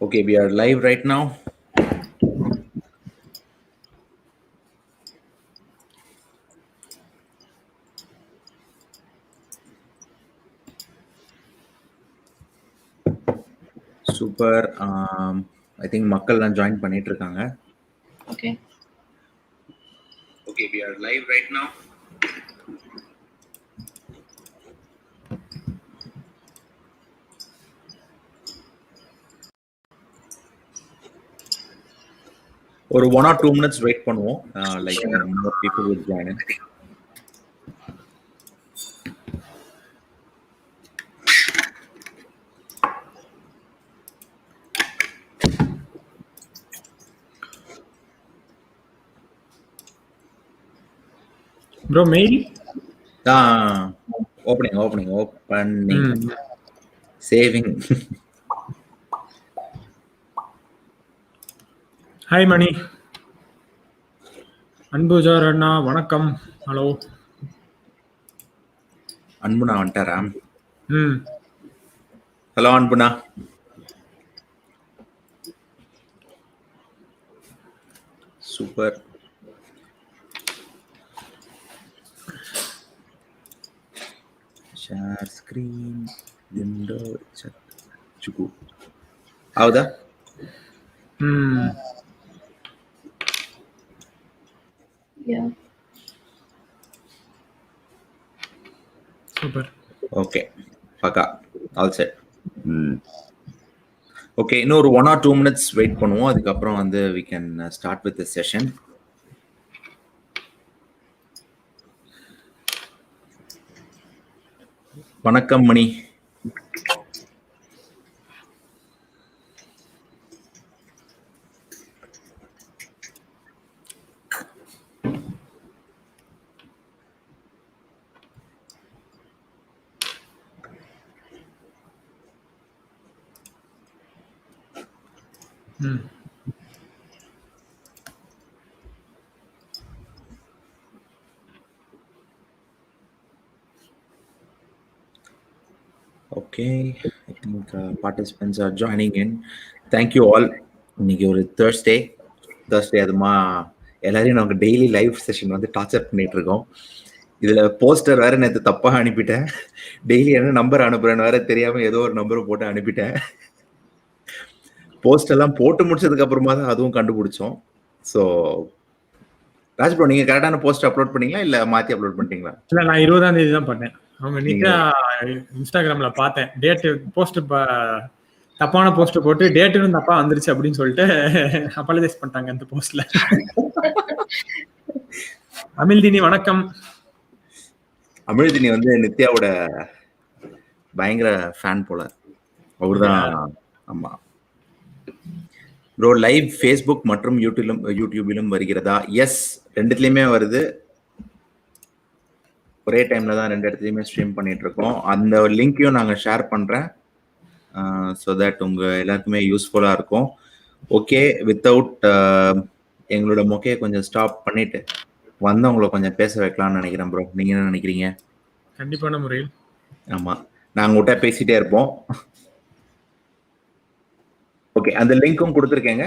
Okay, we are live right now. Super. I think மக்கள்லாம் join பண்ணிட்டு இருக்காங்க. Okay. Okay, we are live right now. ஒரு 1 or 2 minutes wait பண்ணுவோம். Like more people will join in. Bro, mail? Opening. Saving. Hi, Mani. அன்புஜார் அண்ணா வணக்கம். Hello. அன்புனா வந்துட்டாரா? ம். Hello அன்புனா. Super. Share screen, window, chat. Chuku. Howda? Yeah. Super. Okay. Paka. All set. Okay, இன்னொரு 1 or 2 minutes wait பண்ணுவோம். அதுக்கப்புறம் வந்து we can start with the session. வணக்கம் மணி. Okay, I think participants are joining in. Thank you all. இன்னைக்கு ஒரு Thursday அதுமா எல்லாரையும் நமக்கு டெய்லி லைவ் செஷன் வந்து டார்ச்சர் பண்ணிட்டு இருக்கோம். இதுல போஸ்டர் வேற நேற்று தப்பா அனுப்பிட்டேன். டெய்லி என்ன நம்பர் அனுப்புறேன்னு வேற தெரியாம ஏதோ ஒரு நம்பரை போட்டு அனுப்பிட்டேன். போஸ்ட் எல்லாம் போட்டு முடிச்சதுக்கு அப்புறமா தான் அதுவும் கண்டுபிடிச்சோம். ஸோ ராஜ் ப்ரோ, நீங்க கரெக்டான போஸ்ட் அப்லோட் பண்ணீங்களா இல்ல மாத்தி அப்லோட் பண்ணிட்டீங்களா? இல்ல, நான் 20ஆம் தேதி தான் பண்ணேன். அவங்க நீட்டா இன்ஸ்டாகிராம்ல பார்த்தேன். டேட் போஸ்ட் தப்பான போஸ்ட் போட்டு டேட்டும் தப்பா வந்துருச்சு அப்படின்னு சொல்லிட்டு அப்பாலஜைஸ் பண்ணிட்டாங்க அந்த போஸ்ட்ல. அமிழ்தினி வணக்கம். அமிழ்தினி வந்து நித்யாவோட பயங்கர ஃபேன் போல. அவர்தான். ஆமா ப்ரோ, லைவ் ஃபேஸ்புக் மற்றும் யூடியூபிலும் வருகிறதா? எஸ், ரெண்டுத்துலயுமே வருது. ஒரே டைம்ல தான் ரெண்டு இடத்துலயுமே ஸ்ட்ரீம் பண்ணிட்டு இருக்கோம். அந்த லிங்கையும் நாங்க ஷேர் பண்றேன். ஸோ தட் உங்க எல்லாருக்குமே யூஸ்ஃபுல்லா இருக்கும். ஓகே, வித்தவுட் எங்களோட மொக்கையை கொஞ்சம் ஸ்டாப் பண்ணிட்டு வந்தவங்களை கொஞ்சம் பேச வைக்கலாம்னு நினைக்கிறேன் ப்ரோ. நீங்க என்ன நினைக்கிறீங்க? கண்டிப்பான முறையில். ஆமா, நாங்க உங்கள்கிட்ட பேசிட்டே இருப்போம். ஓகே, அந்த லிங்க்கும் கொடுத்துருக்கேங்க.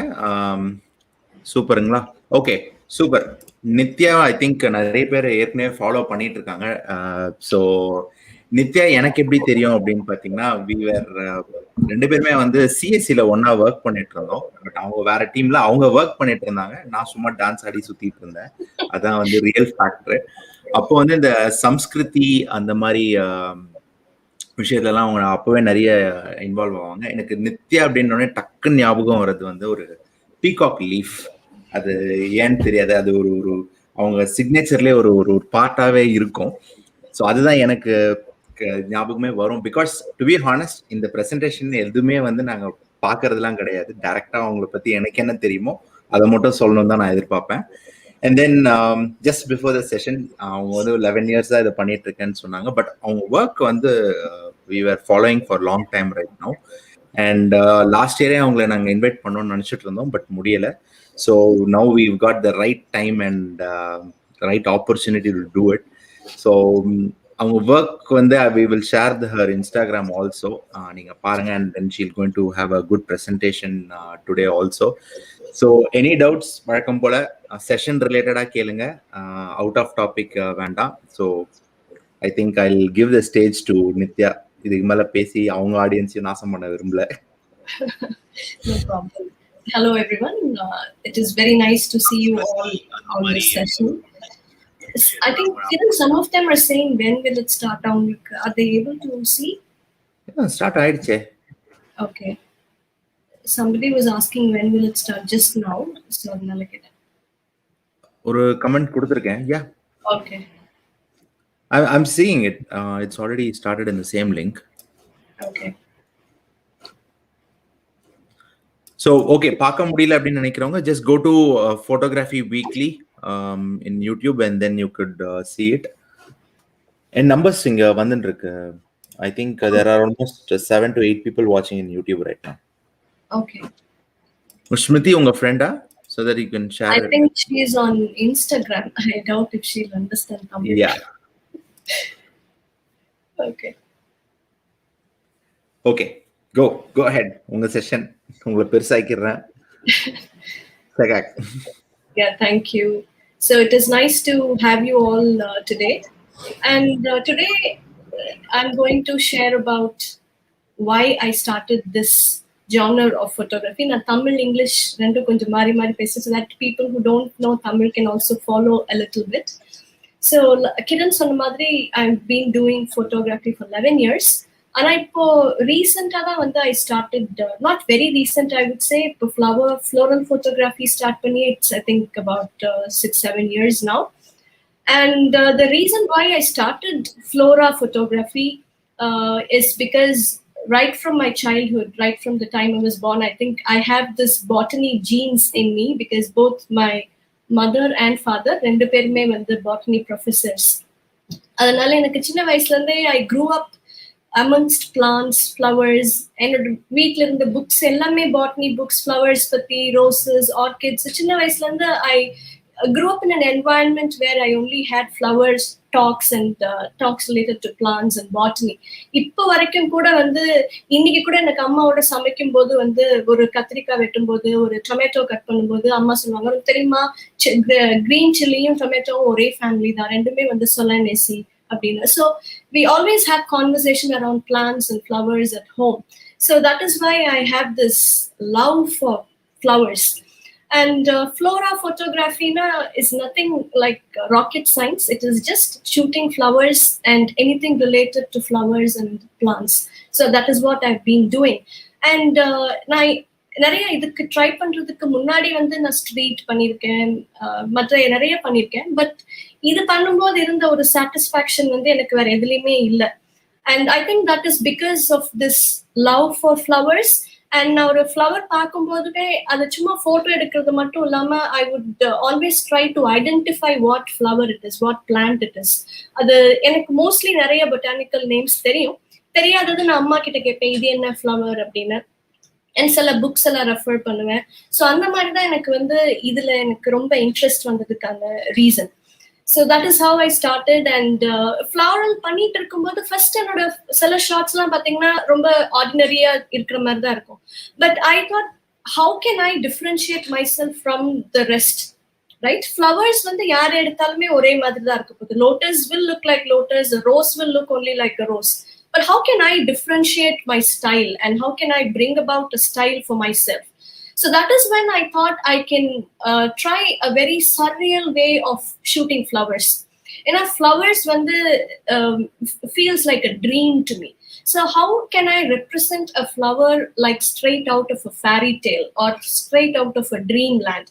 சூப்பருங்களா? Okay, super. Nithya I think நிறைய பேர் ஏற்கனவே ஃபாலோ பண்ணிட்டு இருக்காங்க. ஸோ நித்யா எனக்கு எப்படி தெரியும் அப்படின்னு பார்த்தீங்கன்னா, ரெண்டு பேருமே வந்து சிஎஸ்சியில் ஒன்னா ஒர்க் பண்ணிட்டு இருந்தோம். பட் அவங்க வேற டீம்ல அவங்க ஒர்க் பண்ணிட்டு இருந்தாங்க. நான் சும்மா டான்ஸ் ஆடி சுத்திட்டு இருந்தேன். அதான் வந்து ரியல் ஃபேக்டர். அப்போ வந்து இந்த சம்ஸ்கிருதி அந்த மாதிரி விஷயத்துலலாம் அவங்க அப்பவே நிறைய இன்வால்வ் ஆவாங்க. எனக்கு நித்யா அப்படின்னோடனே டக்குன்னு ஞாபகம் வர்றது வந்து ஒரு பீகாக் லீஃப். அது ஏன்னு தெரியாது, அது ஒரு ஒரு அவங்க சிக்னேச்சர்லேயே ஒரு ஒரு பார்ட்டாவே இருக்கும். ஸோ அதுதான் எனக்கு ஞாபகமே வரும். பிகாஸ் டு பி ஹானஸ்ட், இந்த ப்ரெசன்டேஷன் எதுவுமே வந்து நாங்கள் பார்க்கறதுலாம் கிடையாது. டைரக்டாக அவங்கள பற்றி எனக்கு என்ன தெரியுமோ அதை மட்டும் சொல்லணும் தான் நான் எதிர்பார்ப்பேன். And then just before the session அவங்க வந்து 11 years தான் இதை பண்ணிட்டு இருக்கேன்னு சொன்னாங்க. பட் அவங்க ஒர்க் வந்து we were following for long time right now. And last இயரே அவங்களை நாங்கள் இன்வைட் பண்ணோம்னு நினச்சிட்டு இருந்தோம், பட் முடியலை. So now we've got the right time and right opportunity to do it. So அவங்க ஒர்க் வந்து we will share her Instagram also. நீங்க பாருங்க, and then she'll going to have a good presentation today also. So any doubts வழக்கம் போல session ரிலேட்டடா கேளுங்க, out of topic வேண்டாம். So I think I will give the stage to Nithya. இதுக்கு மேல பேசி அவங்க ஆடியன்ஸையும் நாசம் பண்ண விரும்பல. No problem. Hello everyone. It is very nice to see you all on this session. I think some of them are saying when will it start. Are they able to see? Start ஆயிடுச்சே. Okay. Somebody was asking when will it start just now. So அதனால கேட்டேன். ஒரு comment கொடுத்திருக்கேன். Yeah. Okay. I'm seeing it. It's already started in the same link. Okay. So okay, பார்க்க முடியல அப்படின்னு நினைக்கிறவங்க just go to photography weekly in YouTube and then you could see it. And numbers இங்க வந்துட்டு இருக்கு. I think there are almost 7 to 8 people watching in YouTube right now. Okay. Smriti உங்க friend-ஆ? So that you can share I think she is on Instagram. I doubt if she'll understand Tamil. Yeah. Okay. Okay. Go ahead. உங்க session உங்களை பெருசாக்கிடுறேன். Yeah, thank you. So it is nice to have you all today. And today I'm going to share about why I started this genre of photography. Na Tamil English rendu konjam mari pesa, so that people who don't know Tamil can also follow a little bit. So Kiran sonna madri, I've been doing photography for 11 years. And இப்போ ரீசெண்டாக தான் வந்து I started, not very recent I would say, இப்போ floral photography start பண்ணி it's I think about 6-7 years now. And the reason why I started flora photography is because right from my childhood, right from the time I was born, I think I have this botany genes in me, because both my mother and father rendu perume வந்து botany professors. அதனால எனக்கு சின்ன வயசுல இருந்தே I grew up amongst plants, flowers, என்னோட வீட்டில் இருந்த books எல்லாமே பாட்னி புக்ஸ், ஃப்ளவர்ஸ் பத்தி, ரோசஸ், ஆர்கிட்ஸ். சின்ன வயசுல இருந்து I grew up in an environment where I only had flowers talks and talks related to plants and botany. இப்போ வரைக்கும் கூட வந்து இன்னைக்கு கூட எனக்கு அம்மாவோட சமைக்கும் போது வந்து ஒரு கத்திரிக்காய் வெட்டும் போது, ஒரு டொமேட்டோ கட் பண்ணும்போது அம்மா சொல்லுவாங்க, தெரியுமா கிரீன் சில்லியும் டொமேட்டோவும் ஒரே ஃபேமிலி தான், ரெண்டுமே வந்து சொலானேசி அப்படின்னு. So we always have conversation around plants and flowers at home. So that is why I have this love for flowers. And flora photography is nothing like rocket science. It is just shooting flowers and anything related to flowers and plants. So that is what I've been doing. And நிறைய இதுக்கு try பண்றதுக்கு முன்னாடி வந்து நான் street பண்ணியிருக்கேன், மற்ற நிறைய பண்ணியிருக்கேன். பட் இது பண்ணும்போது இருந்த ஒரு சாட்டிஸ்ஃபேக்ஷன் வந்து எனக்கு வேற எதுலையுமே இல்லை. And I think that is because of this love for flowers. And நான் ஒரு ஃப்ளவர் பார்க்கும்போதுமே அதை சும்மா போட்டோ எடுக்கிறது மட்டும் இல்லாம I would always try to identify what flower it is, what plant it is. அது எனக்கு மோஸ்ட்லி நிறைய பொட்டானிக்கல் நேம்ஸ் தெரியும், தெரியாதது நான் அம்மா கிட்ட கேட்பேன் இது என்ன ஃப்ளவர் அப்படின்னு. அண்ட் சில புக்ஸ் எல்லாம் ரெஃபர் பண்ணுவேன். ஸோ அந்த மாதிரி தான் எனக்கு வந்து இதுல எனக்கு ரொம்ப இன்ட்ரெஸ்ட் வந்ததுக்கான reason. So that is how I started. And floral பண்ணிட்டு இருக்கும்போது ஃபர்ஸ்ட் என்னோட சில ஷார்ட்ஸ் எல்லாம் பாத்தீங்கன்னா ரொம்ப ஆர்டினரியா இருக்கிற மாதிரி தான் இருக்கும். But I thought how can I differentiate my self from the rest, right? Flowers வந்து யார் எடுத்தாலுமே ஒரே மாதிரி தான் இருக்க போகுது. Lotus will look like lotus, rose will look only like a rose. But how can I differentiate my style, and how can I bring about a style for myself? So that is when I thought I can try a very surreal way of shooting flowers. Flowers feels like a dream to me. So how can I represent a flower like straight out of a fairy tale or straight out of a dreamland?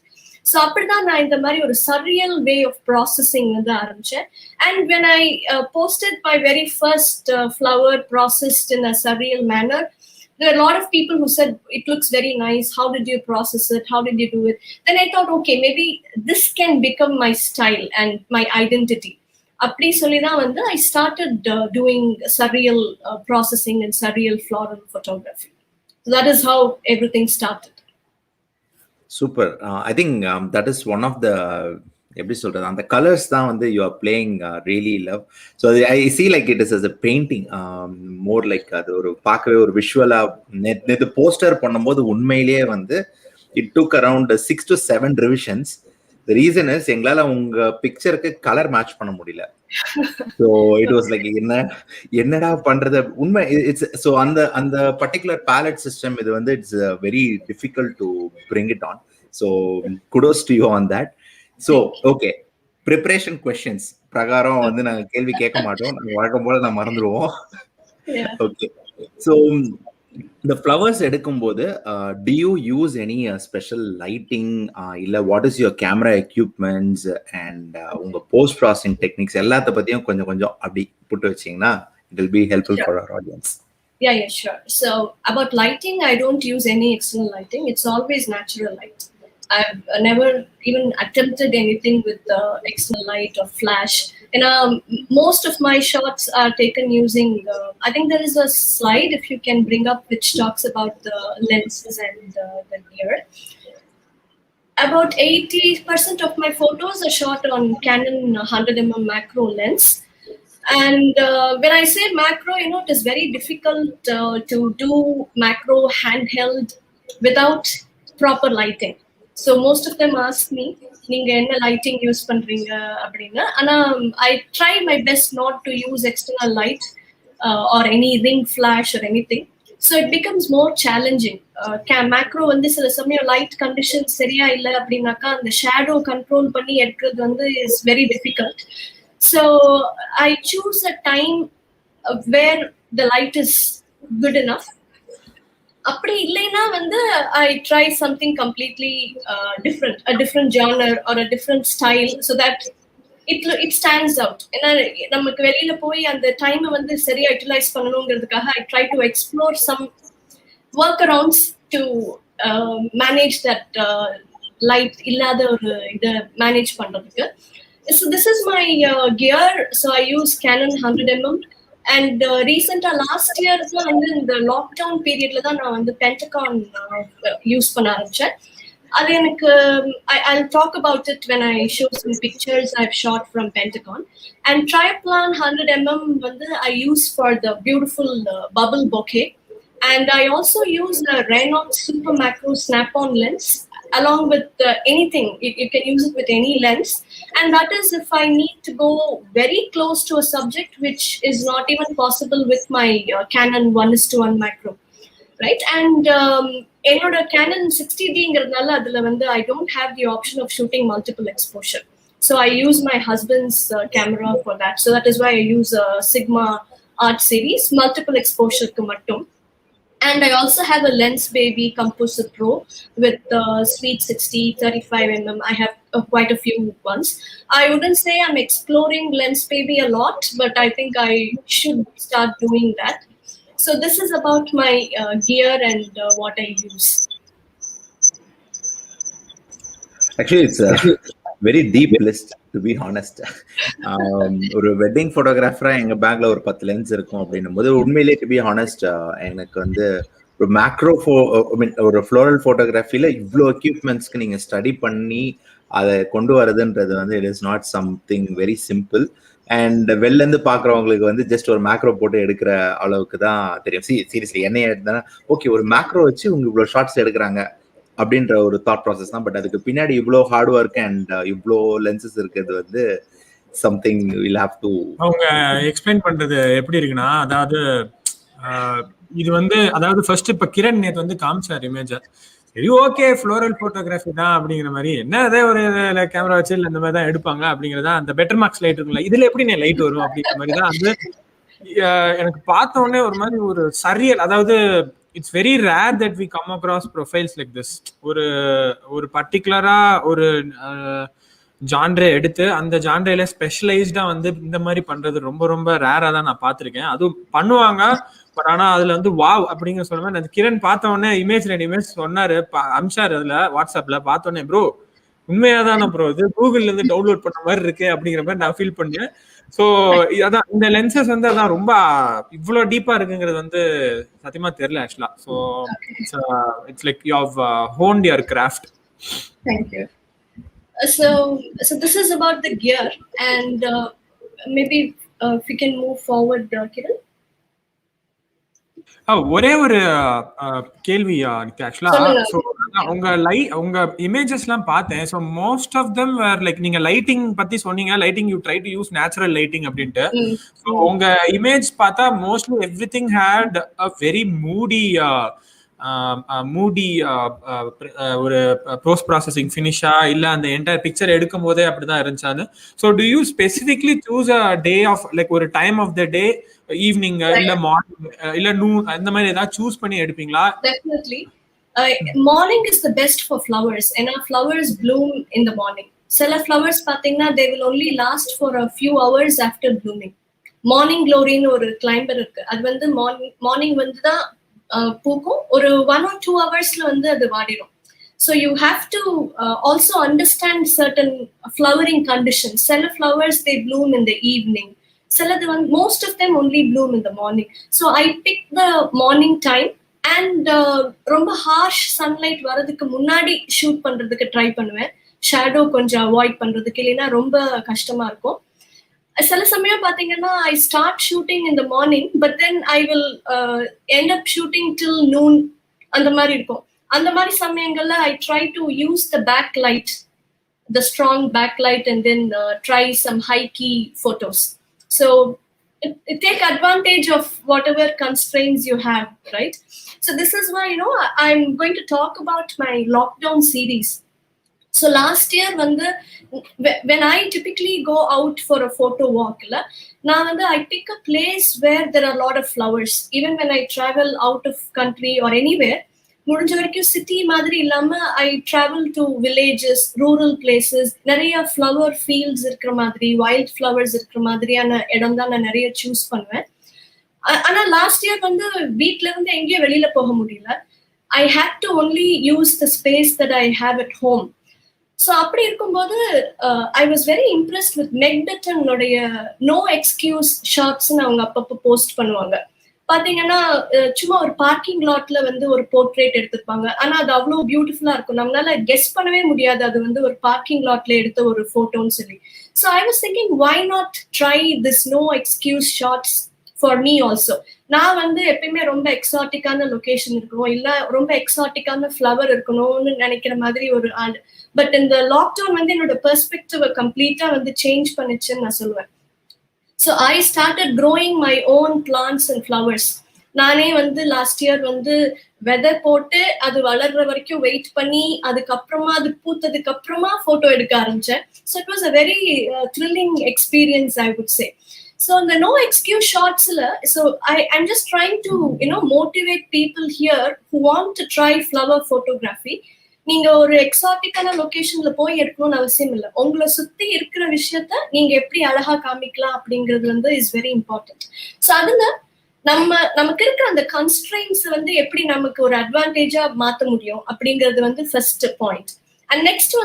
So அப்படிதான் நான் இந்த மாதிரி ஒரு surreal way of processing வந்து ஆரம்பிச்சேன். And when I posted my very first flower processed in a surreal manner, there were a lot of people who said, it looks very nice, how did you process it, how did you do it? Then I thought, okay, maybe this can become my style and my identity. அப்படி சொல்லி தான் வந்து I started doing surreal processing and surreal floral photography. So that is how everything started. Super. I think that is one of the எப்படி சொல்றது, அந்த colours தான் வந்து you are playing really love. So I see like it is as a painting more like அது ஒரு பார்க்கவே ஒரு விஷுவலா. நேற்று போஸ்டர் பண்ணும்போது உண்மையிலேயே வந்து it took around 6 to 7 revisions. The reason is எங்களால உங்க பிக்சருக்கு கலர் மேட்ச் பண்ண முடியல. ஸோ இட் வாஸ் லைக் என்னடா பண்றது உண்மை. இட்ஸ் ஸோ அந்த அந்த பர்டிகுலர் பேலட் சிஸ்டம் இது வந்து it's very difficult to bring it on. So kudos to you on that. So okay, preparation questions பிரகாரம் வந்து நாங்கள் கேள்வி கேட்க மாட்டோம். நாங்கள் வழக்கம் போல நான் மறந்துடுவோம். ஓகே, ஸோ இந்த ஃப்ளவர்ஸ் எடுக்கும்போது do you use any special lighting, இல்லை what is your camera equipments and உங்க போஸ்ட் ப்ராசஸிங் டெக்னிக்ஸ் எல்லாத்த பத்தியும் கொஞ்சம் கொஞ்சம் அப்படி புட்டு வச்சீங்கன்னா it will be helpful for our audience. Yeah, sure. So about lighting, I don't use any external lighting. It's always natural light. I've never even attempted anything with external light or flash. And most of my shots are taken using, I think there is a slide, if you can bring up, which talks about the lenses and the gear. About 80% of my photos are shot on Canon 100mm macro lens. And when I say macro, it is very difficult to do macro handheld without proper lighting. So most of them ask me, "Ninga enna lighting use pandringa?" Appadina. And I try my best not to use external light or any ring flash or anything. So it becomes more challenging. Macro வந்து சில சமயம் light conditions சரியா இல்லை அப்படின்னாக்கா அந்த shadow control பண்ணி எடுக்கிறது வந்து is very difficult. So I choose a time where the light is good enough. அப்படி இல்லைன்னா வந்து I try something completely different, a different genre or a different style, so that it stands out. ஏன்னா நமக்கு வெளியில போய் அந்த டைமை வந்து சரியா utilise பண்ணணுங்கிறதுக்காக I try to explore some workarounds to manage that light இல்லாத ஒரு இதை மேனேஜ் பண்றதுக்கு. So this is my gear. So I use Canon 100mm. And recent last year வந்து இந்த லாக்டவுன் பீரியட்ல தான் நான் வந்து Pentacon யூஸ் பண்ண ஆரம்பிச்சேன். அது எனக்கு I'll talk about it when I show some pictures I've shot from Pentacon. And Trioplan 100mm வந்து I use for the beautiful bubble bokeh. And I also use the Reynolds Super Macro Snap-on lens along with anything. You can use it with any lens. And that is if I need to go very close to a subject, which is not even possible with my Canon 1:1 macro, right? And என்னோட Canon 60D-ங்கிறதுனால அதில் வந்து I don't have the option of shooting multiple exposure. So I use my husband's camera for that. So that is why I use a Sigma Art series, multiple exposure-க்கு மட்டும். And I also have a Lens Baby Composite Pro with Sweet 60, 35mm. I have quite a few ones. I wouldn't say I'm exploring Lens Baby a lot, but I think I should start doing that. So this is about my gear and what I use. Actually, it's a very deep list, to be honest. ஒரு wedding ஃபோட்டோகிராஃபரா எங்க பேக்ல ஒரு 10 lens இருக்கும் அப்படின்னும் போது உண்மையிலே to be honest எனக்கு வந்து ஒரு மேக்ரோ ஒரு ஃப்ளோரல் ஃபோட்டோகிராஃபில இவ்வளோ எக்யூப்மெண்ட்ஸ்க்கு நீங்க ஸ்டடி பண்ணி அதை கொண்டு வரதுன்றது வந்து it is not something very simple. And வெளில இருந்து பாக்குறவங்களுக்கு வந்து ஜஸ்ட் ஒரு மேக்ரோ போட்டு எடுக்கிற அளவுக்கு தான் தெரியும். சீரியஸ்லி என்ன எடுத்தா ஓகே ஒரு மேக்ரோ வச்சு உங்க இவ்வளவு ஷார்ட்ஸ் எடுக்கிறாங்க அப்படின்ற ஒரு தாட் ப்ராசஸ் தான். பட் அதுக்கு பின்னாடி இவ்வளோ ஹார்ட் ஒர்க் அண்ட் இவ்வளோ லென்சஸ் இருக்கிறது வந்து சம்திங் வில் ஹேவ் டு. அவங்க எக்ஸ்பிளைன் பண்றது எப்படி இருக்குன்னா, அதாவது இது வந்து அதாவது ஃபர்ஸ்ட் இப்ப கிரண் நேத்து வந்து காமிச்சார் இமேஜ். சரி ஓகே ஃப்ளோரல் போட்டோகிராஃபி தான் அப்படிங்கிற மாதிரி, என்ன அதே ஒரு கேமரா வச்சு இல்லை இந்த மாதிரி தான் எடுப்பாங்க அப்படிங்கிறதா. அந்த பெட்டர் மார்க்ஸ் லைட் இருக்குல்ல, இதுல எப்படி லைட் வரும் அப்படிங்கிற மாதிரி தான் வந்து எனக்கு பார்த்த உடனே ஒரு மாதிரி ஒரு சரியல். அதாவது it's very rare that we come across profiles like this. ஒரு பர்டிகுலரா ஒரு ஜான்ரே எடுத்து அந்த ஜான்ரேல ஸ்பெஷலைஸ்டா வந்து இந்த மாதிரி பண்றது ரொம்ப ரொம்ப ரேரா தான் நான் பார்த்திருக்கேன். அதுவும் பண்ணுவாங்க, பட் ஆனா அதுல வந்து வாவ் அப்படிங்கிற சொல்ல மாதிரி அந்த கிரண் பார்த்த உடனே இமேஜ் சொன்னாரு, அம்சார் அதுல வாட்ஸ்அப்ல பார்த்த உடனே ப்ரோ உண்மையாதான ப்ரோ இது கூகுள்ல இருந்து டவுன்லோட் பண்ண மாதிரி இருக்கு அப்படிங்கிற மாதிரி நான் ஃபீல் பண்ணேன். ஸோ அதான் இந்த லென்சஸ் வந்து அதான் ரொம்ப இவ்வளோ டீப்பா இருக்குங்கிறது வந்து சத்தியமா தெரியல ஆக்சுவலா. So it's like you have honed your craft. Thank you. So this is about the gear, and maybe if we can move forward, Kiran. ஒரே ஒரு கேள்வி ஆக்சுவலா. சொல்லுங்க. ஸோ உங்க இமேஜஸ் எல்லாம் பார்த்தேன். So most of them like நீங்க lighting பத்தி சொன்னீங்க, lighting you try to use natural lighting அப்படின்ட்டு. ஸோ உங்க இமேஜ் பார்த்தா mostly everything had a very moody ஒரு போஸ்ட் ப்ராசஸிங் ஃபினிஷா இல்ல அந்த என்டையர் பிக்சர் எடுக்கும் போதே அப்படிதான் இருந்துச்சான்னு. So do you specifically choose a day of like ஒரு time of the day, evening இல்ல மார்னிங் இல்ல நூன், அந்த மாதிரி ஏதாவது சூஸ் பண்ணி எடுப்பீங்களா? Definitely. Morning is the best for flowers, and our flowers bloom in the morning. Some flowers pathina they will only last for a few hours after blooming. Morning glory nu or climber irukku, adu vandu morning vandu da பூக்கும், ஒரு 1 or 2 ஹவர்ஸ்ல வந்து அது வாடிடும். So you have to also understand certain flowering conditions. Some flowers they bloom in the evening. Most of them only bloom in the morning. So I pick the morning time and ரொம்ப harsh sunlight வரதுக்கு முன்னாடி shoot பண்றதுக்கு try பண்ணுவேன். Shadow கொஞ்சம் avoid பண்றதுக்கு, இல்லைன்னா ரொம்ப கஷ்டமா இருக்கும். சில சமயம் பாத்தீங்கன்னா I start shooting in the morning, but then I will end up shooting till noon, அந்த மாதிரி இருக்கும். அந்த மாதிரி சமயங்கள்ல I try to use the back light, the strong back light, and then try some high key photos. So take advantage of whatever constraints you have, right? So this is why, I'm going to talk about my lockdown series. So last year when I typically go out for a photo walk, I pick a place where there are a lot of flowers. Even when I travel out of country or anywhere, முடிஞ்ச வரைக்கும் city மாதிரி இல்லாம I travel to villages, rural places, நிறைய flower fields இருக்கிற மாதிரி, wild flowers இருக்கிற மாதிரியான இடம் தான் நான் நிறைய சூஸ் பண்ணுவேன். ஆனா லாஸ்ட் இயர் வீட்ல இருந்து எங்கேயும் வெளியில போக முடியல. I hate to only use the space that I have at home. So அப்படி இருக்கும்போது I was very impressed with மெக்டட்டனுடைய நோ எக்ஸ்கியூஸ் ஷார்ட்ஸ்ன்னு அவங்க அப்பப்போ போஸ்ட் பண்ணுவாங்க. பாத்தீங்கன்னா சும்மா ஒரு பார்க்கிங் லாட்ல ஒரு போர்ட்ரேட் எடுத்திருப்பாங்க. ஆனா அது அவ்வளவு பியூட்டிஃபுல்லா இருக்கும், நம்மளால கெஸ் பண்ணவே முடியாது அது ஒரு பார்க்கிங் லாட்ல எடுத்த ஒரு போட்டோன்னு சொல்லி. So I was thinking why not try this no excuse shots for me also. நான் எப்பயுமே ரொம்ப எக்ஸாட்டிக்கான லொகேஷன் இருக்கணும், இல்ல ரொம்ப எக்ஸாட்டிக்கான ஃப்ளவர் இருக்கணும்னு நினைக்கிற மாதிரி ஒரு ஆள். பட் இந்த லாக்டவுன் என்னோட பெர்ஸ்பெக்டிவ் கம்ப்ளீட்டா சேஞ்ச் பண்ணிச்சுன்னு நான் சொல்லுவேன். So I started growing my own plants and flowers. நானே லாஸ்ட் இயர் வெதர் போட்டு அது வளர்ற வரைக்கும் வெயிட் பண்ணி அதுக்கப்புறமா அது பூத்ததுக்கு அப்புறமா போட்டோ எடுக்க ஆரம்பிச்சேன். So it was a very thrilling experience, I would say. So the no excuse shots, so I'm just trying to motivate people here who want to try flower photography. நீங்க ஒரு எக்ஸாட்டிக்கான லொகேஷன்ல போய் எடுக்கணும்னு அவசியம் இல்லை. உங்களை சுத்தி இருக்கிற விஷயத்த நீங்க எப்படி அழகா காமிக்கலாம் அப்படிங்கிறது இஸ் வெரி இம்பார்ட்டன்ட். ஸோ அதுல நமக்கு இருக்கிற அந்த கன்ஸ்ட்ரெயின்ஸ் எப்படி நமக்கு ஒரு அட்வான்டேஜா மாத்த முடியும் அப்படிங்கிறது ஃபர்ஸ்ட் பாயிண்ட். அண்ட் நெக்ஸ்ட்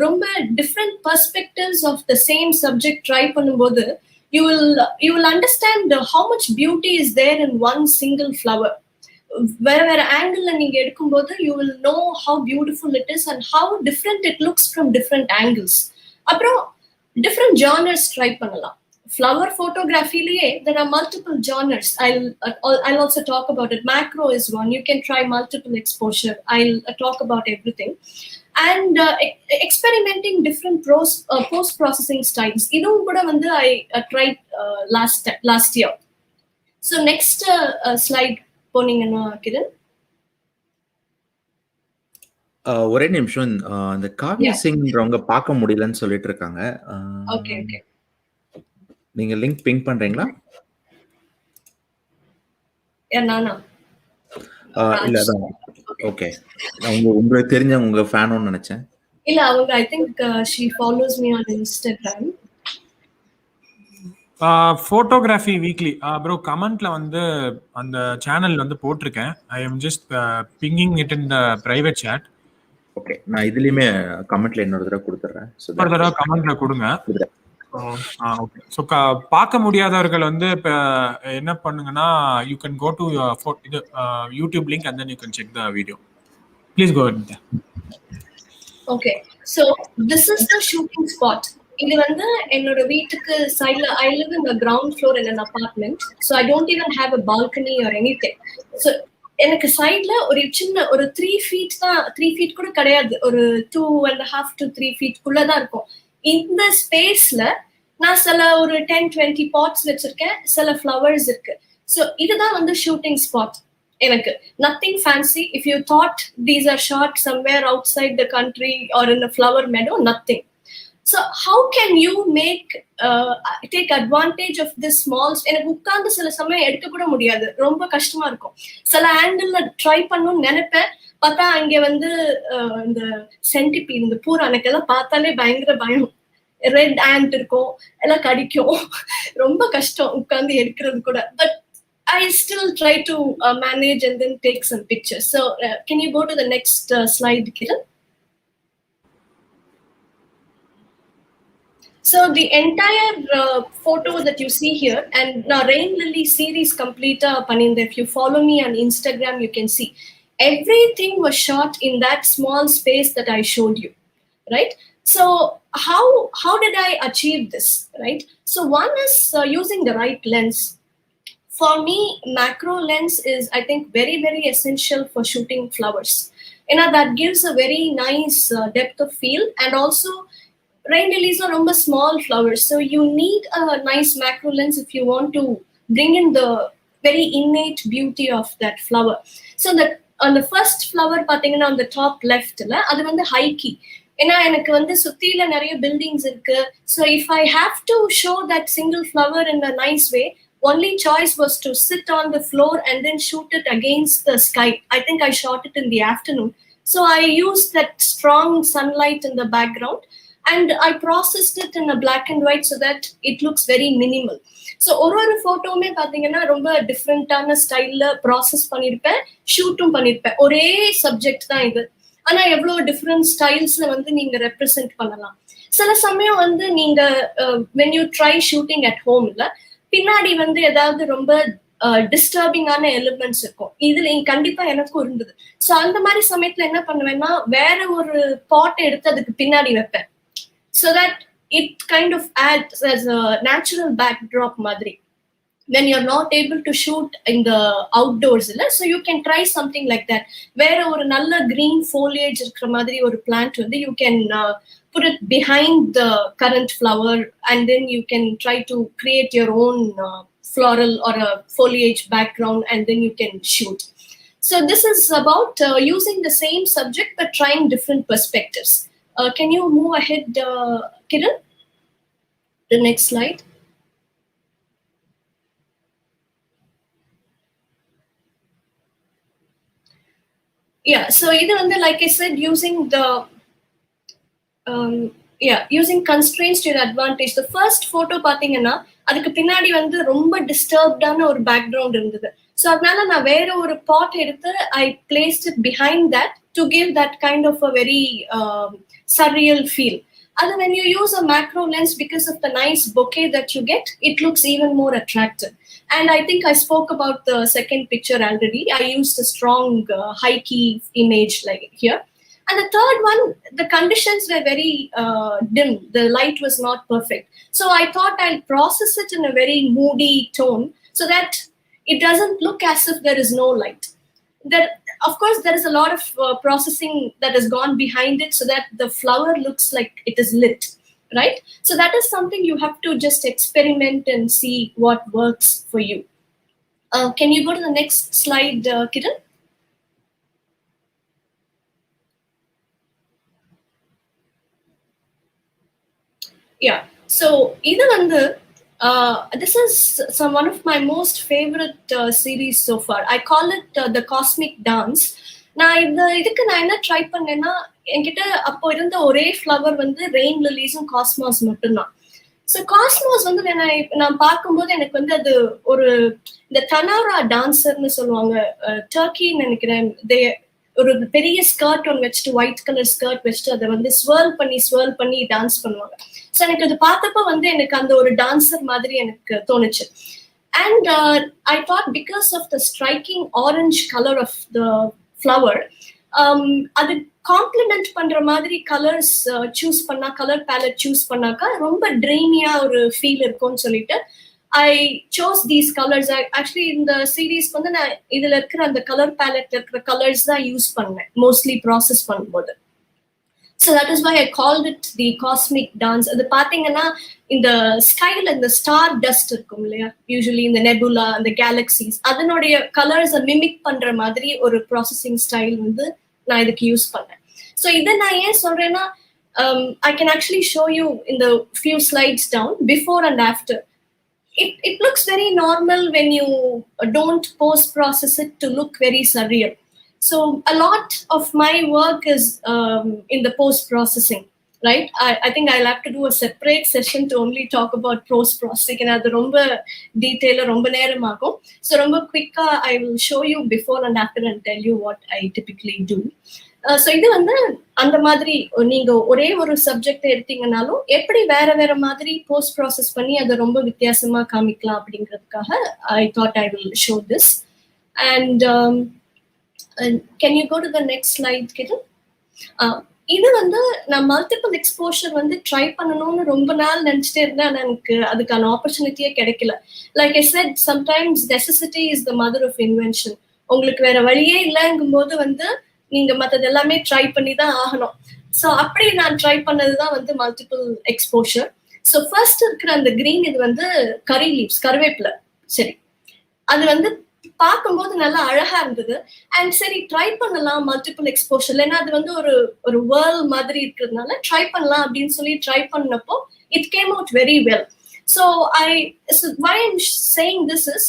ரொம்ப different perspectives of the same subject try பண்ணும்போது you will understand how much beauty is there in one single flower. Wherever angle நீங்க எடுக்கும்போது you will know how beautiful it is and how different it looks from different angles. அப்புறம் different genres try பண்ணலாம். Flower photography liye there are multiple genres. I'll also talk about it. Macro is one. You can try multiple exposure. I'll talk about everything. And experimenting different post processing styles. Idum kuda I tried last year. So next slide போனீங்கன்னா கிரண். ஒரே நிமிஷம், அந்த காவ்யா சிங்ன்றவங்க பார்க்க முடியலன்னு சொல்லிட்டு இருக்காங்க. Okay okay, நீங்க link ping பண்றீங்களா? நானா? இல்ல அதான். ஓகே, உங்களுக்கு தெரிஞ்ச உங்க ஃபேனோன்னு நினைச்சேன். இல்ல அவங்க I think she follows me on Instagram. Photography weekly pro கமெண்ட்ல அந்த சேனல் போட்டிருக்கேன். I am just pinging it in the private chat. Okay, நான் இதுலயுமே கமெண்ட்ல இன்னொரு தடவை கொடுத்துறேன். ஒரு தடவை கமெண்ட்ல கொடுங்க. ஓகே, ஸோ பார்க்க முடியாதவர்கள் இப்ப என்ன பண்ணுங்கன்னா யூ கேன் கோ டு இது YouTube link and then you can check the video. Please go ahead. Okay, So this is the shooting spot. இது வந்து என்னோட வீட்டுக்கு சைட்ல I live in the ground floor in an apartment, so I don't even have a balcony or anything. So எனக்கு சைட்ல ஒரு சின்ன ஒரு 3 feet தான், 3 feet கூட கிடையாது, ஒரு 2.5 to 3 feet குள்ளதான் இருக்கும். இந்த ஸ்பேஸ்ல நான் சில ஒரு 10-20 pots வச்சிருக்கேன், சில ஃப்ளவர்ஸ் இருக்கு. ஸோ இதுதான் வந்து ஷூட்டிங் ஸ்பாட் எனக்கு. Nothing fancy. If you thought these are shot somewhere outside the country or in a flower meadow, nothing. So how can you take advantage of this small? எனக்கு உட்கார்ந்து சில சமயம் எடுக்க கூட முடியாது, ரொம்ப கஷ்டமா இருக்கும். சில ஆங்கிள் ட்ரை பண்ணணும்னு நினைப்பேன், பார்த்தா அங்க வந்து இந்த சென்டிபீட், இந்த பூரா எனக்கு எல்லாம் பார்த்தாலே பயங்கர பயம். ரெட் ஆண்ட் இருக்கும், எல்லாம் கடிக்கும், ரொம்ப கஷ்டம் உட்கார்ந்து எடுக்கிறது கூட. But I still try to manage and then take some pictures. So can you go to the next slide, Kiran? So the entire photo that you see here, and now Rain Lily series complete paninda. If you follow me on Instagram, you can see everything was shot in that small space that I showed you, right? So how did I achieve this, right? So one is using the right lens. For me, macro lens is, I think, very, very essential for shooting flowers. That gives a very nice depth of field, and also rain lilies are ரொம்ப small flowers, so you need a nice macro lens if you want to bring in the very innate beauty of that flower. So that on the first flower பாத்தீங்கன்னா on the top leftல அது வந்து high key. ஏன்னா எனக்கு வந்து சுத்தில நிறைய buildings இருக்கு. So if I have to show that single flower in a nice way, only choice was to sit on the floor and then shoot it against the sky. I think I shot it in the afternoon. So I used that strong sunlight in the background, and I processed it in a black and white so that it looks very minimal. So ஒரு போட்டோமே பாத்தீங்கன்னா ரொம்ப டிஃப்ரெண்டான ஸ்டைல்ல process பண்ணிருப்பேன், ஷூட்டும் பண்ணிருப்பேன். ஒரே subject தான் இது, ஆனா எவ்வளவு டிஃப்ரெண்ட் ஸ்டைல்ஸ்ல வந்து நீங்க ரெப்ரசென்ட் பண்ணலாம். சில சமயம் வந்து நீங்க when you try shooting at home இல்ல, பின்னாடி வந்து ஏதாவது ரொம்ப டிஸ்டர்பிங்கான எலிமெண்ட்ஸ் இருக்கும். இதுல கண்டிப்பா எனக்கும் இருந்தது. ஸோ அந்த மாதிரி சமயத்துல என்ன பண்ணுவேன்னா, வேற ஒரு பாட் எடுத்து அதுக்கு பின்னாடி வைப்பேன். So that it kind of acts as a natural backdrop மாதிரி. When you're not able to shoot in the outdoors இல்ல, so you can try something like that. வேற ஒரு நல்ல green foliage இருக்கிற மாதிரி ஒரு plant வந்து you can put it behind the current flower, and then you can try to create your own floral or a foliage background, and then you can shoot. So this is about using the same subject but trying different perspectives. Can you move ahead, Kiran? The next slide. Yeah, so either under, like I said, using the using constraints to your advantage. The first photo பாத்தீங்கன்னா அதுக்கு பின்னாடி வந்து ரொம்ப டிஸ்டர்ப்டான ஒரு background இருந்தது. So அதனால நான் வேற ஒரு பாட் எடுத்து I placed it behind that to give that kind of a very surreal feel. And when you use a macro lens, because of the nice bokeh that you get, it looks even more attractive. And I think I spoke about the second picture already. I used a strong high key image like here. And the third one, the conditions were very dim. The light was not perfect. So I thought I'll process it in a very moody tone so that it doesn't look as if there is no light. There, of course, there is a lot of processing that has gone behind it so that the flower looks like it is lit, right? So that is something you have to just experiment and see what works for you. Can you go to the next slide, Kiran? Yeah, so either under this is one of my most favorite series so far. I call it the Cosmic Dance. நான் இதுக்கு நான் என்ன try பண்ணேன்னா, என்கிட்ட அப்போ இருந்த ஒரே flower வந்து ரெயின் லிலிஸும் காஸ்மாஸ் மட்டும்தான். ஸோ காஸ்மாஸ் வந்து நான் பார்க்கும்போது எனக்கு வந்து அது ஒரு இந்த தனாரா டான்சர்னு சொல்லுவாங்க, டர்க்கின்னு நினைக்கிறேன். ஒரு பெரிய ஸ்கர்ட் ஒன்று வச்சுட்டு, ஒயிட் கலர் ஸ்கர்ட் வச்சுட்டு அதை வந்து ஸ்வர்ல் பண்ணி டான்ஸ் பண்ணுவாங்க. ஸோ எனக்கு அது பார்த்தப்ப வந்து எனக்கு அந்த ஒரு டான்சர் மாதிரி எனக்கு தோணுச்சு. And I thought because of the striking orange colour of the flower, அது காம்ப்ளிமெண்ட் பண்ற மாதிரி கலர்ஸ் சூஸ் பண்ணா, கலர் பேலட் சூஸ் பண்ணாக்கா ரொம்ப ட்ரெயினியா ஒரு ஃபீல் இருக்கும்னு சொல்லிட்டு I chose these colours. Actually இந்த சீரீஸ்க்கு வந்து நான் இதுல இருக்கிற அந்த கலர் பேலட்ல இருக்கிற கலர்ஸ் தான் யூஸ் பண்ணேன் மோஸ்ட்லி ப்ராசஸ் பண்ணும்போது. So that is why I called it the cosmic dance. அது பாத்தீங்கன்னா இந்த ஸ்கைல இந்த ஸ்டார் டஸ்ட் இருக்கும் இல்லையா, யூஸ்வலி இந்த நெபுலா, இந்த கேலக்சிஸ், அதனுடைய கலர்ஸை மிமிக் பண்ற மாதிரி ஒரு ப்ராசஸிங் ஸ்டைல் வந்து நான் இதுக்கு யூஸ் பண்ணேன். ஸோ இதை நான் ஏன் சொல்றேன்னா, I can actually show you in the few slides down before and after. It looks very normal when you don't post process it to look very surreal. So a lot of my work is in the post processing, right? I think I'll have to do a separate session to only talk about post processing, and adu romba detail romba neramagum. So romba quick I will show you before and after and tell you what I typically do. So இது வந்து அந்த மாதிரி நீங்க ஒரே ஒரு subject எடுத்தீங்கன்னாலும் எப்படி வேற வேற மாதிரி போஸ்ட் ப்ராசஸ் பண்ணி அதை ரொம்ப வித்தியாசமா காமிக்கலாம் அப்படிங்கிறதுக்காக I thought I will show this. And can you go to the next slide கிட்ட? இது வந்து நான் மல்டிபிள் எக்ஸ்போஷர் வந்து ட்ரை பண்ணணும்னு ரொம்ப நாள் நினைச்சிட்டே இருந்தேன். ஆனால் எனக்கு அதுக்கான ஆப்பர்ச்சுனிட்டியே கிடைக்கல. Like I said, sometimes necessity is the mother of invention. உங்களுக்கு வேற வழியே இல்லைங்கும் போது வந்து நீங்க மற்றது எல்லாமே ட்ரை பண்ணி தான் ஆகணும். ஸோ அப்படி நான் ட்ரை பண்ணதுதான் வந்து மல்டிபிள் எக்ஸ்போஷர். ஸோ ஃபர்ஸ்ட் இருக்கிற அந்த கிரீன், இது வந்து கரி லீவ்ஸ், கருவேப்பிலை. சரி, அது வந்து பார்க்கும்போது நல்லா அழகா இருந்தது. அண்ட் சரி ட்ரை பண்ணலாம் மல்டிபிள் எக்ஸ்போஷர், ஏன்னா அது வந்து ஒரு வேர்ல்ட் மாதிரி இருக்கிறதுனால ட்ரை பண்ணலாம் அப்படின்னு சொல்லி ட்ரை பண்ணப்போ it came out very well. So why I'm saying this is,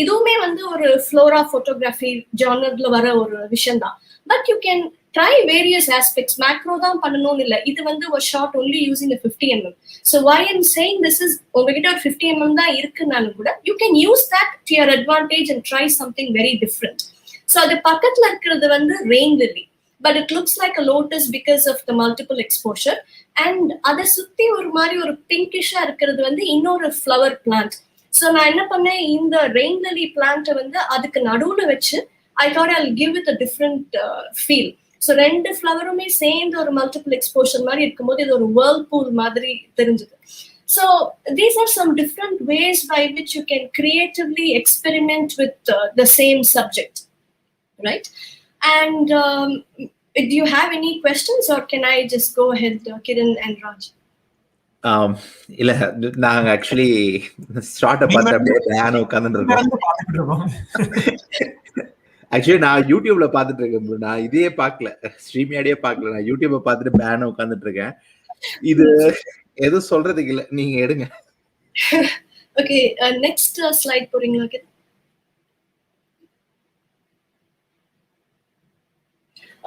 இதுவுமே வந்து ஒரு ஃப்ளோரா போட்டோகிராஃபி ஜானர்ல வர ஒரு விஷயம் தான். But you can try various aspects. Macro தான் பண்ணணும்னு இல்லை. இது வந்து ஒரு short only using 50 mm. So why I'm saying this is, உங்ககிட்ட ஒரு 50 mm தான் இருக்குன்னாலும் கூட you can use that to your advantage and try something very different. So அது பக்கத்துல இருக்கிறது வந்து rain lily, but it looks like a lotus because of the multiple exposure. And அதை சுத்தி ஒரு மாதிரி ஒரு பிங்கிஷா இருக்கிறது வந்து இன்னொரு ஃப்ளவர் பிளான்ட். ஸோ நான் என்ன பண்ணேன், இந்த ரெயின் லில்லி பிளான்ட்டை வந்து அதுக்கு நடுவுல வச்சு I thought I'll give it a different feel. So ரெண்டு ஃப்ளவருமே சேர்ந்து ஒரு மல்டிபிள் எக்ஸ்போஷர் மாதிரி இருக்கும்போது இது ஒரு வேர்ல்பூல் மாதிரி தெரிஞ்சது. So these are some different ways by which you can creatively experiment with the same subject, right? And do you have any questions or can I just go ahead, Kiran and Raj? இல்ல, நாங்க actually start பார்த்து அப்படியே plan உட்கார்ந்துட்டு இருக்கோம். Actually நான் யூடியூப்ல பாத்துட்டு இருக்கேன். நான் இதே பார்க்கல, ஸ்ட்ரீமியாடியே பார்க்கல, நான் யூடியூப பார்த்துட்டு பிளான் உட்கார்ந்துட்டு இருக்கேன். இது எதுவும் சொல்றதுக்கு இல்ல, நீங்க எடுங்க. ஓகே, நெக்ஸ்ட் ஸ்லைட் போறீங்களா?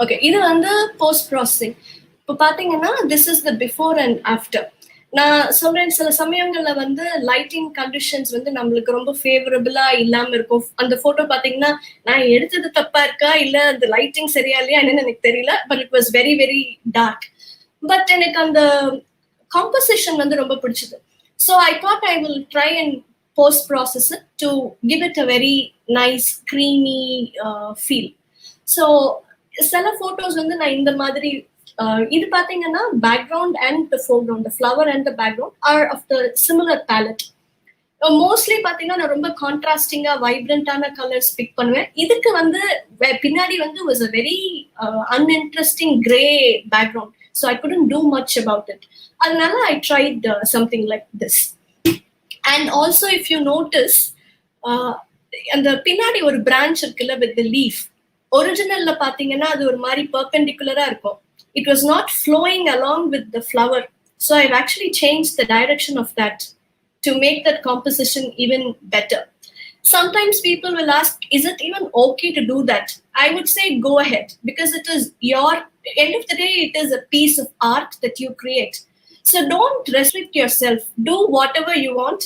ஓகே, இது வந்து போஸ்ட் ப்ராசஸிங். இப்போ பாத்தீங்கன்னா this is the before and after. நான் சொல்றேன், சில சமயங்கள்ல வந்து லைட்டிங் கண்டிஷன்ஸ் வந்து நம்மளுக்கு ரொம்ப ஃபேவரபிளா இல்லாம இருக்கும். அந்த போட்டோ பாத்தீங்கன்னா நான் எடுத்தது தப்பா இருக்கா இல்ல அந்த லைட்டிங் சரியா இல்லையா என்னன்னு எனக்கு தெரியல. But it was very very dark. But எனக்கு அந்த காம்போசிஷன் வந்து ரொம்ப பிடிச்சது. So I thought I will try and post process it to give it a very nice creamy feel. So சில போட்டோஸ் வந்து நான் இந்த மாதிரி, இது பாத்தீங்கன்னா background and the foreground, the flower and the background are of the similar palette. Mostly பாத்தீங்கன்னா நான் ரொம்ப கான்ட்ராஸ்டிங்கா வைப்ரண்டான கலர்ஸ் பிக் பண்ணுவேன். இதுக்கு வந்து பின்னாடி வந்து was a very uninteresting grey background. So I couldn't do much about it. அதனால I tried something like this. And also if you notice, அந்த பின்னாடி ஒரு பிரான்ச் இருக்குல்ல வித் த லீஃப், ஒரிஜினல்ல பாத்தீங்கன்னா அது ஒரு மாதிரி பெர்பெண்டிகுலரா இருக்கும். It was not flowing along with the flower. So I've actually changed the direction of that to make that composition even better. Sometimes people will ask, is it even okay to do that? I would say go ahead, because it is your, end of the day, it is a piece of art that you create. So don't restrict yourself. Do whatever you want.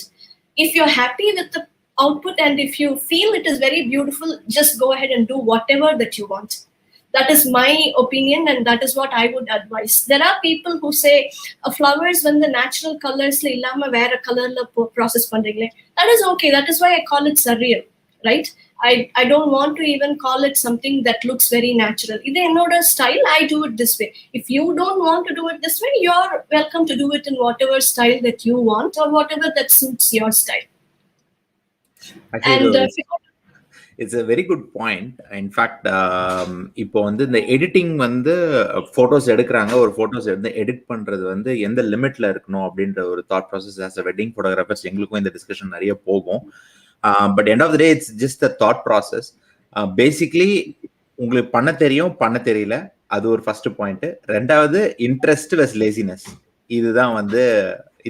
If you're happy with the output and if you feel it is very beautiful, just go ahead and do whatever that you want. That is my opinion and that is what I would advise. There are people who say flowers when the natural colors la illama vera color la process pandringle. That is okay. That is why I call it surreal, right? I don't want to even call it something that looks very natural. Idu ennoda style, I do it this way. If you don't want to do it this way, you're welcome to do it in whatever style that you want or whatever that suits your style. Actually, it's a very good point. In fact, இப்போ வந்து இந்த editing வந்து photos எடுக்கிறாங்க, ஒரு photos எடுத்து edit பண்றது வந்து எந்த லிமிட்ல இருக்கணும் அப்படின்ற ஒரு thought process as a wedding photographers எங்களுக்கும் இந்த டிஸ்கஷன் நிறைய போகும். But end of the day it's just the thought process. Basically உங்களுக்கு பண்ண தெரியும், பண்ண தெரியல, அது ஒரு ஃபர்ஸ்ட் பாயிண்ட். ரெண்டாவது இன்ட்ரெஸ்ட் வெஸ் லேசினஸ். இதுதான் வந்து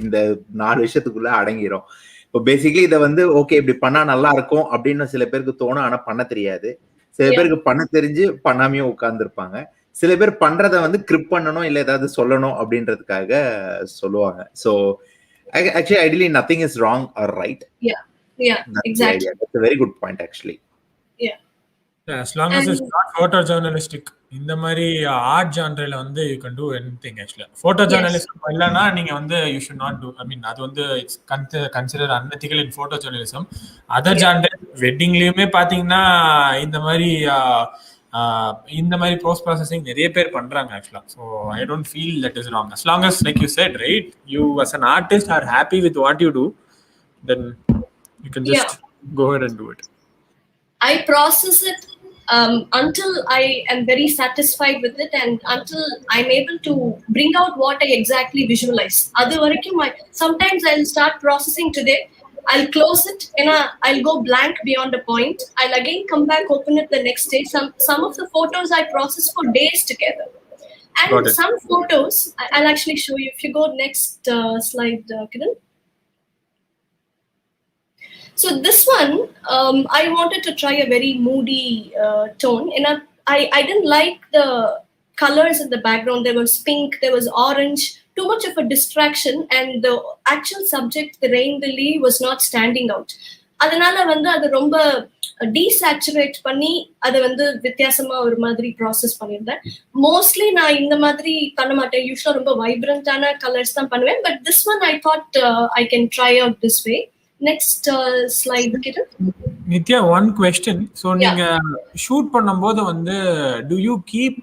இந்த 4 விஷயத்துக்குள்ள அடங்கிரும். இப்போ பேசிக்கலி இதை வந்து ஓகே இப்படி பண்ணா நல்லா இருக்கும் அப்படின்னு சில பேருக்கு தோணும், ஆனா பண்ண தெரியாது. சில பேருக்கு பண்ண தெரிஞ்சு பண்ணாமையும் உட்கார்ந்து இருப்பாங்க. சில பேர் பண்றத வந்து கிரிப் பண்ணணும் இல்ல ஏதாவது சொல்லணும் அப்படின்றதுக்காக சொல்லுவாங்க. So actually ideally nothing is wrong or right. Yeah, exactly. That's a very good point actually. Yeah, as long as it's not photojournalistic, இந்த மாதிரி ஆர்ட் ஜானர்ல வந்து you can do anything actually. Photojournalism இல்லனா நீங்க வந்து you should not do, I mean அது வந்து it's considered unethical in photojournalism. other genre வெட்டிங்லயுமே பாத்தீங்கன்னா இந்த மாதிரி போஸ்ட் ப்ராசஸிங் நிறைய பேர் பண்றாங்க ஆக்சுவலா. So I don't feel that is wrong as long as like you said, right, you as an artist are happy with what you do, then you can just go ahead and do it. I process it until I am very satisfied with it and until I'm able to bring out what I exactly visualize. Adu varaikum sometimes I'll start processing today, I'll close it and I'll go blank beyond a point. I'll again come back, open it the next day. Some of the photos I process for days together. And some photos, I'll actually show you. If you go next slide, Kiran. So this one, I wanted to try a very moody tone. And I didn't like the colors in the background. There was pink, there was orange, too much of a distraction. And the actual subject, the rain lily, was not standing out. அதனால வந்து அது ரொம்ப டீசாச்சுரேட் பண்ணி அதை வந்து வித்தியாசமா ஒரு மாதிரி ப்ராசஸ் பண்ணியிருந்தேன். மோஸ்ட்லி நான் இந்த மாதிரி பண்ண மாட்டேன். யூஸ்வலா ரொம்ப வைப்ரண்டான கலர்ஸ் தான் பண்ணுவேன். But this one I thought I can try out this way. Next slide, Kiran. Nithya, one question. So நீங்க ஷூட் பண்ணும்போது வந்து do you keep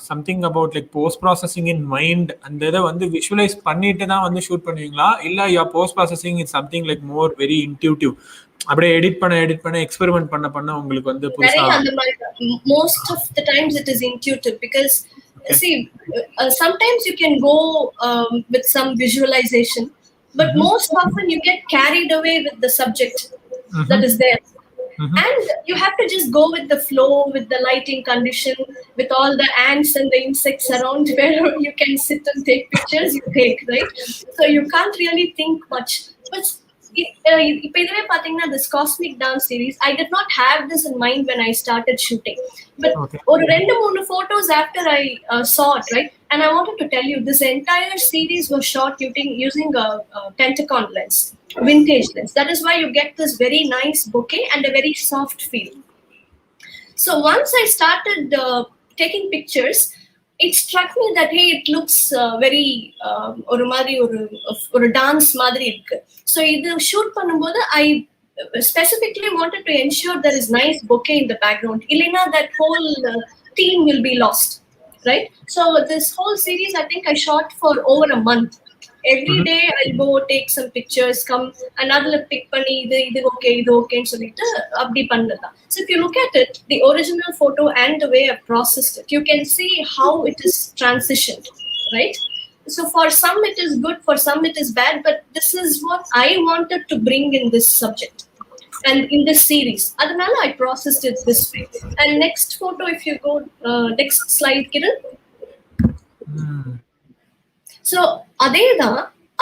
something about like post processing in mind and இதை வந்து visualize பண்ணிட்டு தான் வந்து shoot பண்ணுவீங்களா, இல்ல your post processing is something like more very intuitive, அப்படியே எடிட் பண்ண எக்ஸ்பெரிமெண்ட் பண்ண உங்களுக்கு வந்து புதுசா? Most of the times it is intuitive because see sometimes you can go with some visualization. But most often you get carried away with the subject that is there. And you have to just go with the flow, with the lighting condition, with all the ants and the insects around where you can sit and take pictures, you take, right? So you can't really think much. But இப்போ இதுவே பாத்தீங்கன்னா this cosmic dance series, I did not have this in mind when I started shooting. But ஒரு 2-3 photos after I saw it, right? And I wanted to tell you, this entire series was shot using a Pentacon lens, vintage lens. That is why you get this very nice bokeh and a very soft feel. So once I started taking pictures, it struck me that hey, it looks very ஒரு மாதிரி ஒரு dance மாதிரி இருக்கு. So இது shoot பண்ணும்போது I specifically wanted to ensure there is nice bokeh in the background. Illina, that whole theme will be lost, right? So this whole series, I think I shot for over a month. Every day I'll go take some pictures, come another pick panni idu okay nu solittu abdi pannadha. So if you look at it, the original photo and the way I've processed it, you can see how it is transitioned, right? So for some it is good, for some it is bad, but this is what I wanted to bring in this subject and in this series. Adhanala I processed it this way. And next photo, if you go next slide, Kiran. So adeda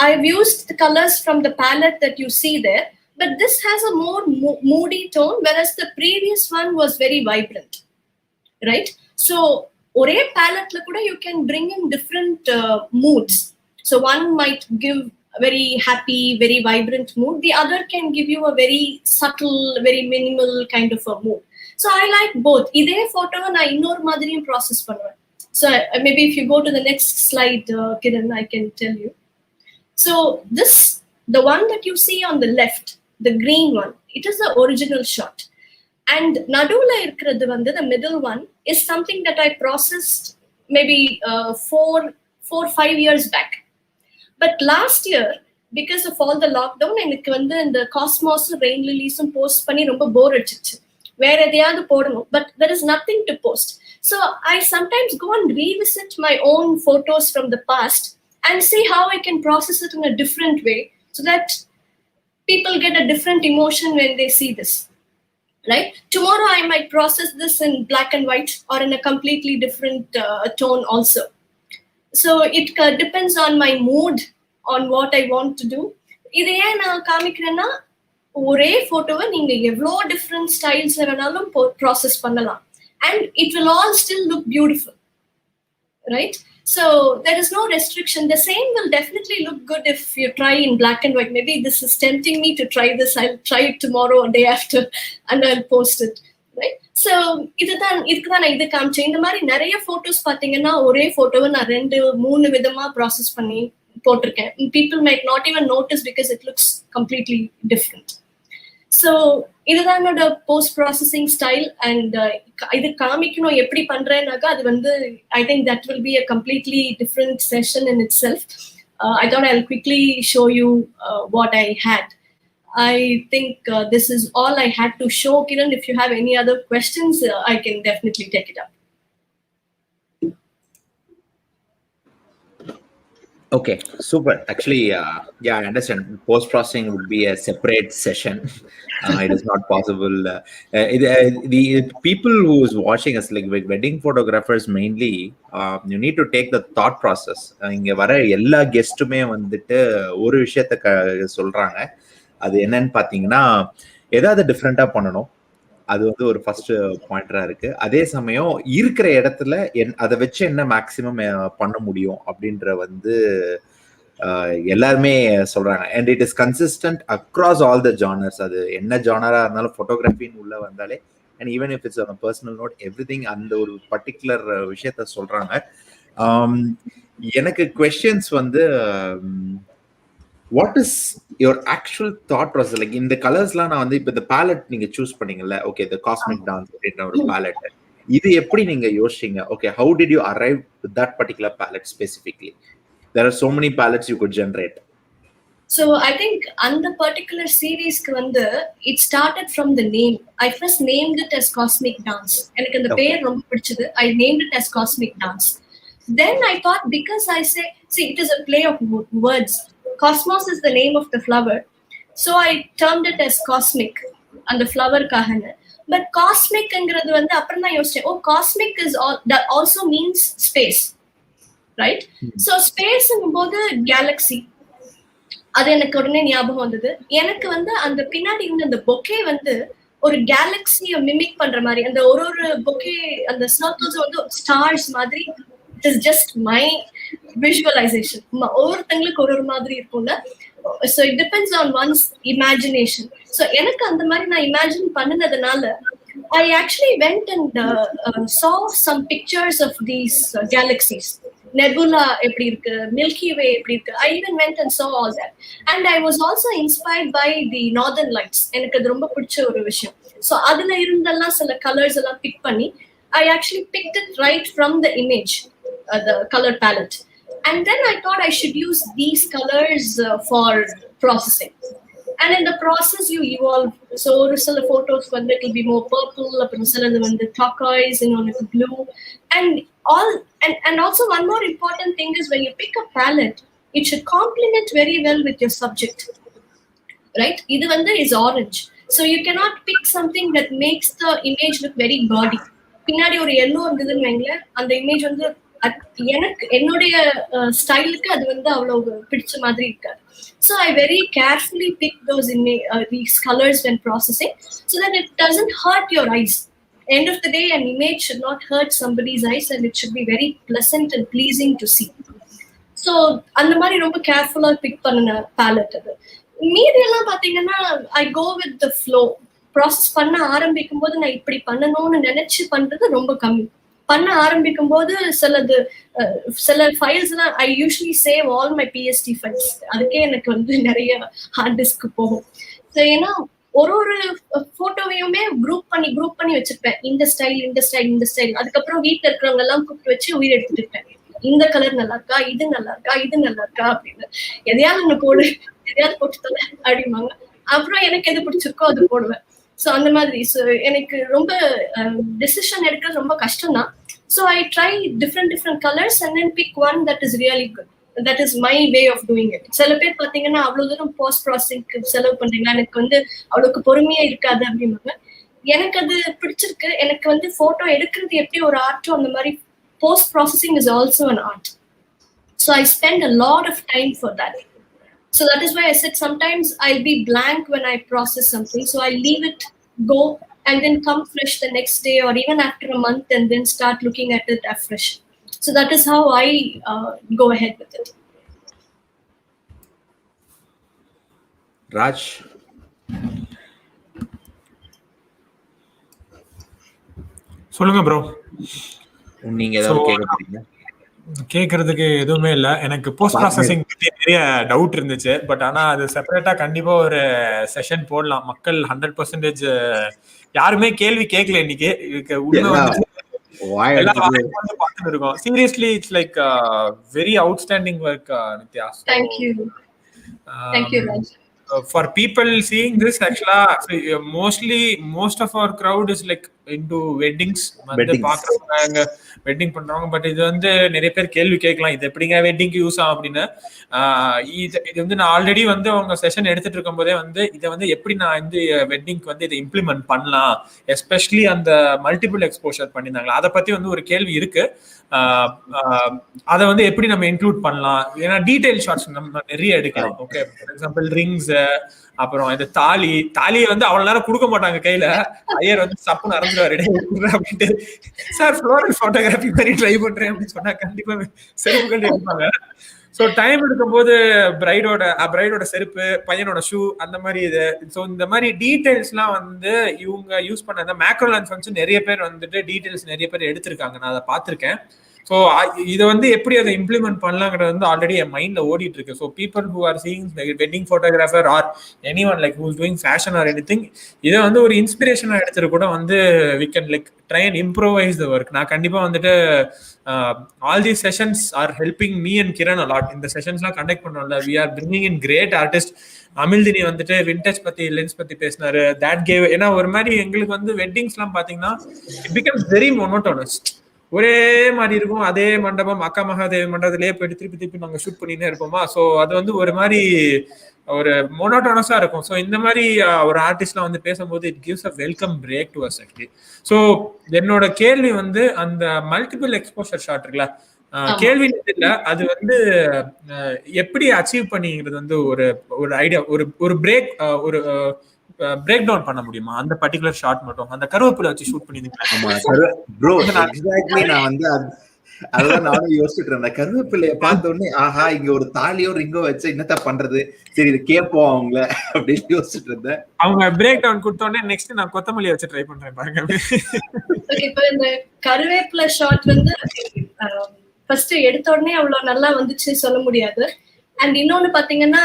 I've used the colors from the palette that you see there, but this has a more moody tone, whereas the previous one was very vibrant, right? So ore palette la kuda you can bring in different moods. So one might give a very happy, very vibrant mood. The other can give you a very subtle, very minimal kind of a mood. So I like both. Ide photo na innor madriyum process பண்ணுவேன். So maybe if you go to the next slide, Kiran, I can tell you. So this, the one that you see on the left, the green one, it is the original shot. And nadula irukkiradhu vandu, the middle one, is something that I processed maybe 4-5 years back. But last year, because of all the lockdown, எனக்கு வந்து இந்த காஸ்மாஸும் rain லிலீஸும் post பண்ணி ரொம்ப போர் அடிச்சிச்சு. வேற எதையாவது போடணும், but there is nothing to post. So I sometimes go and revisit my own photos from the past and see how I can process it in a different way so that people get a different emotion when they see this. Right? Tomorrow I might process this in black and white or in a completely different tone also. So it depends on my mood, on what I want to do. இதை ஏன் நான் காமிக்கிறேன்னா, ஒரே போட்டோவை நீங்க எவ்வளோ different ஸ்டைல்ஸ்ல வேணாலும் process பண்ணலாம், and it will all still look beautiful, right? So there is no restriction. The same will definitely look good if you try in black and white. Maybe this is tempting me to try this. I'll try it tomorrow or day after and I'll post it, right? So இதுக்கு தான் நான் இது காமிச்சேன். இந்த மாதிரி நிறைய photos பாத்தீங்கன்னா ஒரே போட்டோவை நான் 2-3 விதமா ப்ராசஸ் பண்ணி போட்டிருக்கேன். People might not even notice because it looks completely different. So இதுதான் என்னோட போஸ்ட் ப்ராசஸிங் ஸ்டைல். அண்ட் இது காமிக்கணும் எப்படி பண்றேன்னாக்கா, அது வந்து ஐ think that will be a completely different session in it self. I thought I'll quickly show you what I had. I think this is all I had to show. Kiran, if you have any other questions, I can definitely take it up. Okay, super. Actually, yeah, I understand. Post-processing would be a separate session. It is not possible. The people who is watching us, like wedding photographers mainly, you need to take the thought process. இங்க வர எல்லா கெஸ்ட்டுமே வந்துட்டு ஒரு விஷயத்த சொல்றாங்க. அது என்னன்னு பாத்தீங்கன்னா, ஏதாவது டிஃப்ரெண்டா பண்ணணும். அது வந்து ஒரு ஃபர்ஸ்ட் பாயிண்டரா இருக்கு. அதே சமயம் இருக்கிற இடத்துல அதை வச்சு என்ன மேக்சிமம் பண்ண முடியும் அப்படின்ற வந்து எல்லாருமே சொல்றாங்க. And it is consistent across all the genres. அது என்ன ஜானரா இருந்தாலும் ஃபோட்டோகிராஃபின்னு உள்ள வந்தாலே, and even if it's on personal note, everything அந்த ஒரு பர்டிகுலர் விஷயத்த சொல்றாங்க. எனக்கு கொஸ்டின்ஸ் வந்து, what is your actual thought process? Like in the colors la na vandu ipo the palette neenga choose panningala, okay, the cosmic dance அப்படின்ற ஒரு palette, இது எப்படி நீங்க யோசிச்சீங்க? Okay, how did you arrive with that particular palette specifically? There are so many palettes you could generate. So I think on the particular series ku vandu it started from the name. I first named it as Cosmic Dance. Enakku அந்த பேர் ரொம்ப பிடிச்சது. I named it as Cosmic Dance. Then I thought, because I say, see, it is a play of words. Cosmos is the name of the flower, so I termed it as cosmic and the flower kahana. But cosmic engradhu vandu appuram na yosche, oh, cosmic is all, that also means space, right? So space enubodhu galaxy, adu enakku odane nyabagam vandhathu. Enakku vandu and pinadi irundha and bouquet vandu ஒரு கேலக்ஸியை mimic பண்ற மாதிரி, அந்த ஒரு bouquet அந்த circles வந்து stars மாதிரி. It is just my visualization. ஒவ்வொருத்தங்களுக்கு ஒரு மாதிரி இருக்கும்ல. So it depends on one's imagination. So எனக்கு அந்த மாதிரி நான் imagine பண்ணினதுனால I actually went and saw some pictures of these galaxies. Nebula எப்படி இருக்கு, Milky Way எப்படி இருக்கு. I even went and saw all that. And I was also inspired by the Northern Lights. எனக்கு அது ரொம்ப பிடிச்ச ஒரு விஷயம். So அதுல இருந்தெல்லாம் சில கலர்ஸ் எல்லாம் பிக் பண்ணி I actually picked it right from the image, the color palette. And then I thought I should use these colors for processing. And in the process, you evolve. So, some photos when it will be more purple, some when the turquoise, like blue, and all. And also one more important thing is when you pick a palette, it should complement very well with your subject, right? Either one is orange, so you cannot pick something that makes the image look very gaudy. பின்னாடி ஒரு yellow இருந்ததுன்னு வைங்களேன், அந்த image வந்து எனக்கு என்னுடைய ஸ்டைலுக்கு அது வந்து அவ்வளவு பிடிச்ச மாதிரி இருக்காது. So I very carefully pick these colors when processing so that it doesn't hurt your eyes. End of the day, an image should not hurt somebody's eyes and it should be very pleasant and pleasing to see. So அந்த மாதிரி ரொம்ப கேர்ஃபுல்லா big பண்ணின ballot அது. மீதி எல்லாம் பாத்தீங்கன்னா I go with the flow. Process பண்ண ஆரம்பிக்கும் போது நான் இப்படி பண்ணணும்னு நினைச்சு பண்றது ரொம்ப கம்மி. பண்ண ஆரம்பிக்கும் போது சில ஃபைல்ஸ் எல்லாம் ஐ usually save all my PST files. அதுக்கே எனக்கு வந்து நிறைய ஹார்ட் டிஸ்க் போகும். ஸோ ஏன்னா ஒரு போட்டோவையுமே குரூப் பண்ணி வச்சிருப்பேன். இந்த ஸ்டைல். அதுக்கப்புறம் வீட்டுல இருக்கிறவங்க எல்லாம் கூப்பிட்டு வச்சு உயிர் எடுத்துட்டு இருப்பேன். இந்த கலர் நல்லா இருக்கா, இது நல்லா இருக்கா அப்படின்னு. எதையாவது ஒண்ணு போடு, எதையாவது போட்டு தர அப்படிம்பாங்க. அப்புறம் எனக்கு எது பிடிச்சிருக்கோ அது போடுவேன். ஸோ அந்த மாதிரி. ஸோ எனக்கு ரொம்ப டெசிஷன் எடுக்கிறது ரொம்ப கஷ்டம் தான். So I try different colours and then pick one that is really good. That is my way of doing it. சில பேர் பாத்தீங்கன்னா அவ்வளவு தூரம் போஸ்ட் ப்ராசஸிங்க்கு செலவு பண்றீங்களா, எனக்கு அவ்வளவுக்கு பொறுமையா இருக்காது அப்படிம்பாங்க. எனக்கு அது பிடிச்சிருக்கு. எனக்கு போட்டோ எடுக்கிறது எப்படி ஒரு ஆர்ட்டோ அந்த மாதிரி post processing is also an art. So I spend a lot of time for that. So that is why I said sometimes I'll be blank when I process something. So I leave it go and then come fresh the next day or even after a month and then start looking at it afresh. So that is how I go ahead with it. Raj? சொல்லுங்க bro. நீங்க ஏதாவது கேட்க கேட்கறதுக்கு எதுவுமே இல்லை. எனக்கு post processing பத்தி நிறைய டவுட் இருந்துச்சு. பட் ஆனா அது செப்பரேட்டா கண்டிப்பா ஒரு செஷன் போடலாம். மக்கள் 100% யாருமே கேள்வி கேட்கல இன்னைக்கு. உண்மை வந்துட்டு பார்த்துட்டு இருக்கோம். Seriously it's like very outstanding work Nithya. Thank you Raj. For people seeing this, actually most of our crowd is like into weddings. பாக்குறவங்க வெட்டிங் பண்றவங்க. பட் இது நிறைய பேர் கேள்வி கேட்கலாம், இது எப்படிங்க வெட்டிங்க்கு யூஸ் ஆகும் அப்படின்னு. இது நான் ஆல்ரெடி அவங்க செஷன் எடுத்துட்டு இருக்கும் போதே இதை எப்படி நான் வெட்டிங்க்கு இதை இம்ப்ளிமெண்ட் பண்ணலாம், எஸ்பெஷலி அந்த மல்டிபிள் எக்ஸ்போஷர் பண்ணியிருந்தாங்களா அதை பத்தி ஒரு கேள்வி இருக்கு. அதை எப்படி நம்ம இன்க்ளூட் பண்ணலாம், ஏன்னா டீடைல் ஷாட்ஸ் நம்ம நிறைய எடுக்கலாம். ஓகே, ஃபார் எக்ஸாம்பிள் ரிங்ஸ், அப்புறம் இந்த தாலியை அவ்வளவு நேரம் கொடுக்க மாட்டாங்க கையில. ஐயர் சப்புன்னு அறந்துருவாரு அப்படின்ட்டு, சார் ஃப்ளோரல் போட்டோகிராஃபி மாதிரி ட்ரை பண்றேன் அப்படின்னு சொன்னா கண்டிப்பா செருப்புகள் எடுப்பாங்க. ஸோ டைம் எடுக்கும்போது பிரைடோட செருப்பு, பையனோட ஷூ, அந்த மாதிரி இது. ஸோ இந்த மாதிரி டீடைல்ஸ்லாம் இவங்க யூஸ் பண்ண மேக்ரோ லென்ஸ் ஃபங்க்ஷன் நிறைய பேர் டீடைல்ஸ் நிறைய பேர் எடுத்திருக்காங்க, நான் அதை பார்த்துருக்கேன். ஸோ இதை எப்படி அதை இம்ப்ளிமெண்ட் பண்ணலாங்கிறது ஆல்ரெடி என் மைண்ட்ல ஓடிட்டு இருக்கு. So people who are seeing wedding photographer or anyone like who's doing fashion or anything, இதை ஒரு இன்ஸ்பிரேஷனா எடுத்துட்டு கூட we can like try and improvise the work. நான் கண்டிப்பா all these sessions are helping me and Kiran a lot. இந்த செஷன்ஸ்லாம் conduct பண்ணோம்ல, we are bringing in great artist. அமில்தினி விண்டேஜ் பத்தி, லென்ஸ் பத்தி பேசினாரு. தட் கேவ், ஏன்னா ஒரு மாதிரி எங்களுக்கு வெட்டிங்ஸ் எல்லாம் பாத்தீங்கன்னா இட் பிகம்ஸ் வெரி மோனோட்டோனஸ். ஒரே மாதிரி இருக்கும், அதே மண்டபம், அக்கா மகாதேவி மண்டபத்திலேயே போயிட்டு திருப்பி நாங்க ஷூட் பண்ணினே இருப்போமா. ஸோ அது ஒரு மாதிரி ஒரு மோனோட்டோனஸா இருக்கும். ஸோ இந்த மாதிரி ஒரு ஆர்டிஸ்ட்லாம் பேசும்போது it gives a welcome break to us actually. So என்னோட கேள்வி அந்த மல்டிபிள் எக்ஸ்போஷர் ஷாட் இருக்குல்ல, கேள்வி இல்ல, அது எப்படி அச்சீவ் பண்ணிங்கிறது ஒரு ஐடியா, ஒரு பிரேக் டவுன் பண்ண முடியுமா அந்த பர்టిక్యులர் ஷாட் மட்டும்? அந்த கருவேப்பிலை வச்சு ஷூட் பண்ணிருந்தீங்க ப்ரோ. எக்ஸாக்ட்லி நான் அதான் நானும் யோசிச்சுட்டு இருந்தேன். கருவேப்பிலைய பார்த்த உடனே ஆஹா, இங்க ஒரு தாலியோ ரிங்கோ வச்சு என்னத்த பண்றது, சரி இது கேட்போம் அவங்கள அப்படின்னு யோசிச்சுட்டு இருந்தேன். அவங்க பிரேக் டவுன் கொடுத்த உடனே நெக்ஸ்ட் நான் கொத்தமல்லி வச்சு ட்ரை பண்றேன் பாருங்க. இப்போ இந்த கருவேப்பிலை ஷாட் ஃபர்ஸ்ட் எடுத்த உடனே அவ்வளவு நல்லா வந்துச்சு சொல்ல முடியாது. அண்ட் இன்னொன்னு பாத்தீங்கன்னா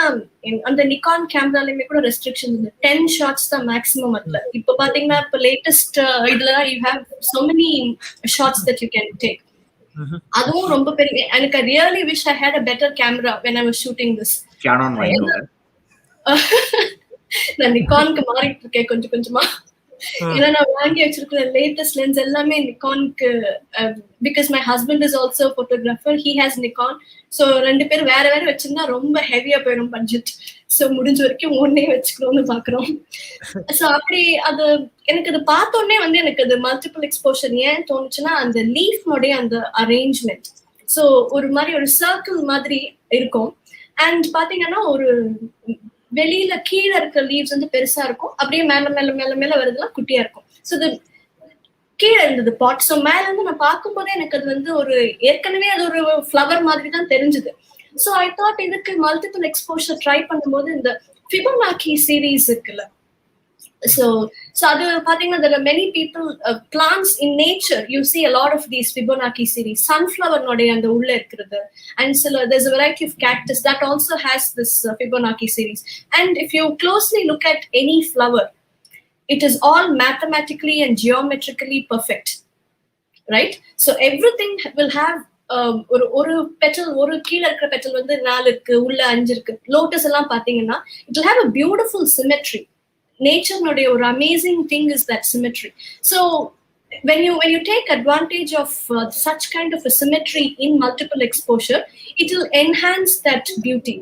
அந்த நிக்கான் கேமராலயுமே கூட ரெஸ்ட்ரிக்ஷன் இருக்கு. 10 ஷாட்ஸ் தான் மேக்ஸிமம். அதுல இப்ப பாத்தீங்கன்னா இப்ப லேட்டஸ்ட் இதுல you have so many shots that you can take. அதுவும் ரொம்ப பெரிய. எனக்கு really wish I had a better camera when I was shooting this. Canon வாங்கிக்கோங்க. நான் நிக்கானுக்கு மாறிட்டு இருக்கேன் கொஞ்சம் கொஞ்சமா. ஏன்னா நான் வாங்கி வச்சிருக்கிற லேட்டஸ்ட் லென்ஸ் எல்லாமே நிக்கானுக்கு. Because my husband is also photographer, he has Nikon. So 2 பேர் வேற வேற வச்சிருந்தா ரொம்ப ஹெவியா போயிடும் பட்ஜெட். ஸோ முடிஞ்ச வரைக்கும் ஒன்னே வச்சுக்கணும்னு பாக்குறோம். ஸோ அப்படி அது எனக்கு அது பார்த்தோன்னே எனக்கு அது மல்டிபிள் எக்ஸ்போஷர் ஏன் தோணுச்சுன்னா அந்த லீஃப்னுடைய அந்த அரேஞ்ச்மெண்ட். ஸோ ஒரு மாதிரி ஒரு சர்க்கிள் மாதிரி இருக்கும். அண்ட் பாத்தீங்கன்னா ஒரு வெளியில கீழே இருக்கிற லீவ்ஸ் பெருசா இருக்கும், அப்படியே மேல மேல மேல மேல வருதுலாம் குட்டியா இருக்கும். ஸோ இது கீழே இருந்தது பாட். ஸோ மேல இருந்து நான் பார்க்கும்போதே எனக்கு அது ஒரு ஏற்கனவே அது ஒரு ஃப்ளவர் மாதிரி தான் தெரிஞ்சுது. ஸோ ஐ தாட் இதுக்கு மல்டிபிள் எக்ஸ்போஷர் ட்ரை பண்ணும்போது இந்த ஃபிபோனாக்கி சீரீஸ் இருக்குல்ல, So அது பாத்தீங்கன்னா there are many people plants in nature you see a lot of these Fibonacci series sunflower நோடைய அந்த உள்ள இருக்கிறது and so there's a variety of cactus that also has this Fibonacci series and if you closely look at any flower it is all mathematically and geometrically perfect right so everything will have ஒரு petal ஒரு கீழ இருக்கிற petal வந்து 4 இருக்கு உள்ள 5 இருக்கு lotus எல்லாம் பாத்தீங்கன்னா it will have a beautiful symmetry nature nodaya or amazing thing is that symmetry so when you take advantage of such kind of a symmetry in multiple exposure it will enhance that beauty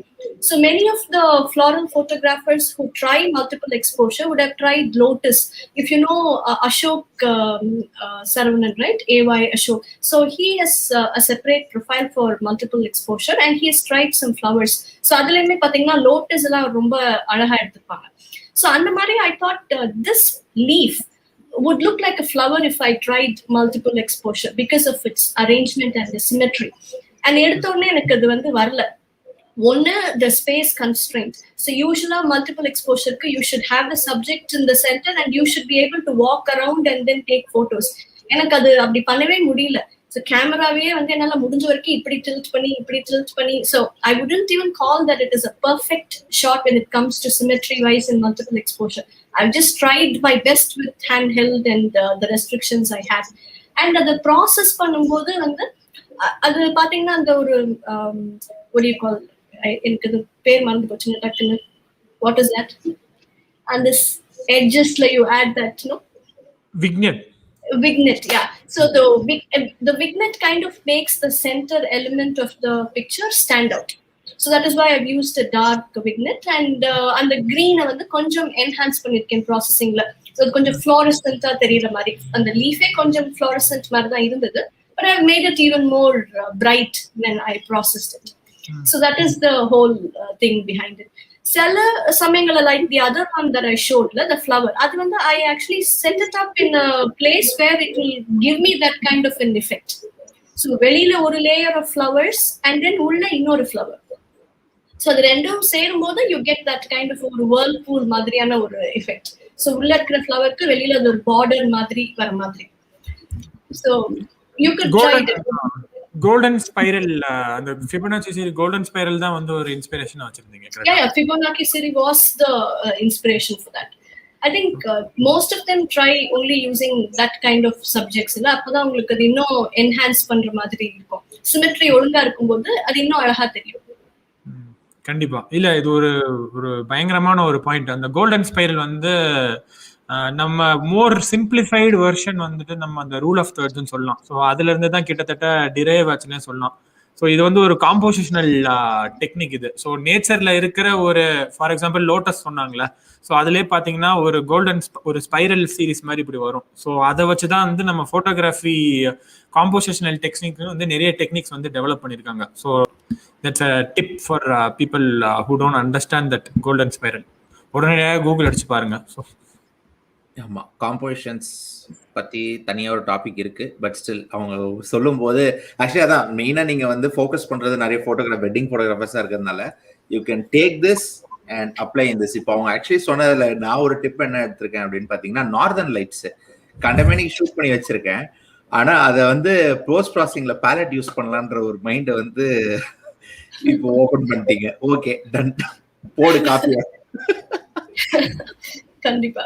so many of the floral photographers who try multiple exposure would have tried lotus if you know Ashok Saravanan right AY Ashok so he has a separate profile for multiple exposure and he has tried some flowers so adulame pathina lotus ella romba alaga eduthupaanga so andamari I thought this leaf would look like a flower if I tried multiple exposure because of its arrangement and the symmetry and eduthodne enakku adu vandu varala one the space constraint so usually multiple exposure you should have the subject in the center and you should be able to walk around and then take photos enakku adu appdi pannave mudiyala so cameraவே வந்து என்னால முடிஞ்ச வரைக்கும் இப்படி tilt பண்ணி so I wouldn't even call that it is a perfect shot when it comes to symmetry wise in multiple exposure I've just tried my best with handheld and the restrictions I had and the process பண்ணும்போது வந்து அது பாத்தீங்கன்னா அந்த ஒரு what do you call எனக்கு அது பேர் மறந்து போச்சு டக்குன்னு what is that and this edges like you add that no vignette yeah so the vignette kind of makes the center element of the picture stand out so that is why I've used a dark vignette and the green வந்து கொஞ்சம் enhance பண்ணிருக்கேன் processing la so கொஞ்சம் fluorescent தெரியற மாதிரி அந்த leaf கொஞ்சம் fluorescent மாதிரி தான் இருந்தது but I've made it even more bright when I processed it so that is the whole thing behind it சில சமயங்கள like the other one that I showed the flower அது வந்து I actually set it up in a place where it will give me that kind of an effect so வெளியில ஒரு layer of flowers and then உள்ள இன்னொரு flower so அது ரெண்டும் சேரும்போது you get that kind of ஒரு whirlpool மாதிரியான ஒரு effect so உள்ள இருக்கிற flowerக்கு வெளியில ஒரு border மாதிரி வர மாதிரி so you could try it golden spiral அந்த Fibonacci series கோல்டன் ஸ்பைரல் தான் வந்து ஒரு இன்ஸ்பிரேஷனா வச்சிருந்தீங்க yeah Fibonacci series was the inspiration for that I think most of them try only using that kind of subjects இல்ல அப்பதான் உங்களுக்கு அது இன்னும் enhance பண்ற மாதிரி இருக்கும் symmetry ஒழுங்கா இருக்கும்போது அது இன்னும் அழகா தெரியும் கண்டிப்பா இல்ல இது ஒரு ஒரு பயங்கரமான ஒரு பாயிண்ட் அந்த கோல்டன் ஸ்பைரல் வந்து நம்ம மோர் சிம்பிளிஃபைடு வெர்ஷன் வந்துட்டு நம்ம அந்த ரூல் ஆஃப் தேர்ட்ஸ்னு சொல்லலாம் ஸோ அதுல இருந்து தான் கிட்டத்தட்ட டிரைவ் ஆச்சுன்னே சொல்லலாம் ஸோ இது வந்து ஒரு காம்போசிஷனல் டெக்னிக் இது ஸோ நேச்சர்ல இருக்கிற ஒரு ஃபார் எக்ஸாம்பிள் லோட்டஸ் சொன்னாங்களே ஸோ அதுலேயே பார்த்தீங்கன்னா ஒரு ஒரு ஸ்பைரல் சீரிஸ் மாதிரி இப்படி வரும் ஸோ அதை வச்சு தான் வந்து நம்ம ஃபோட்டோகிராஃபி காம்போசிஷனல் டெக்னிக் வந்து நிறைய டெக்னிக்ஸ் வந்து டெவலப் பண்ணியிருக்காங்க so that's a tip for people who don't understand that golden spiral உடனடியாக கூகுள் அடிச்சு பாருங்க ஸோ ஆமாம் காம்போசிஷன்ஸ் பற்றி தனியாக ஒரு டாபிக் இருக்குது பட் ஸ்டில் அவங்க சொல்லும் போது ஆக்சுவலி அதான் மெயினாக நீங்கள் வந்து ஃபோக்கஸ் பண்ணுறது நிறைய வெட்டிங் ஃபோட்டோகிராஃபர்ஸாக இருக்கிறதுனால you can take this and apply in this இப்போ அவங்க ஆக்சுவலி சொன்னதில் நான் ஒரு டிப் என்ன எடுத்திருக்கேன் அப்படின்னு பார்த்தீங்கன்னா நார்தர்ன் லைட்ஸு கண்டமே ஷூட் பண்ணி வச்சுருக்கேன் ஆனால் அதை வந்து போஸ்ட் ப்ராசஸிங்கில் பேலட் யூஸ் பண்ணலான்ற ஒரு மைண்டை வந்து இப்போ ஓப்பன் பண்ணிட்டீங்க ஓகே டன் போடு காப்பி கண்டிப்பா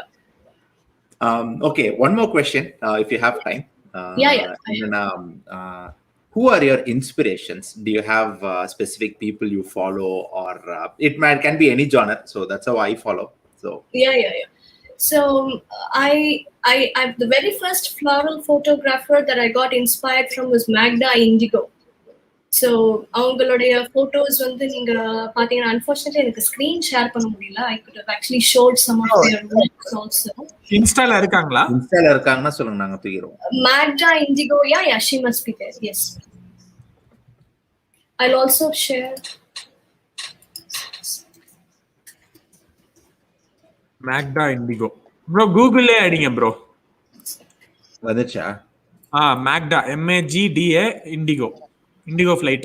okay, one more question, if you have time. Yeah. Who are your inspirations? Do you have specific people you follow, or it can be any genre? So that's how I follow. So yeah. So I the very first floral photographer that I got inspired from was Magda Indigo. So அவங்களுடைய photos வந்து நீங்க பாத்தீங்கன்னா unfortunately எனக்கு screen share பண்ண முடியல I could have actually showed some of their works also இன்ஸ்டால இருக்காங்கன்னா சொல்லுங்க நாங்க தூக்கிரோம் Magda Indigo yeah she must be there yes I'll also share Magda Indigo bro Google அடிங்க bro வந்துச்சா Magda MAGDA Indigo flight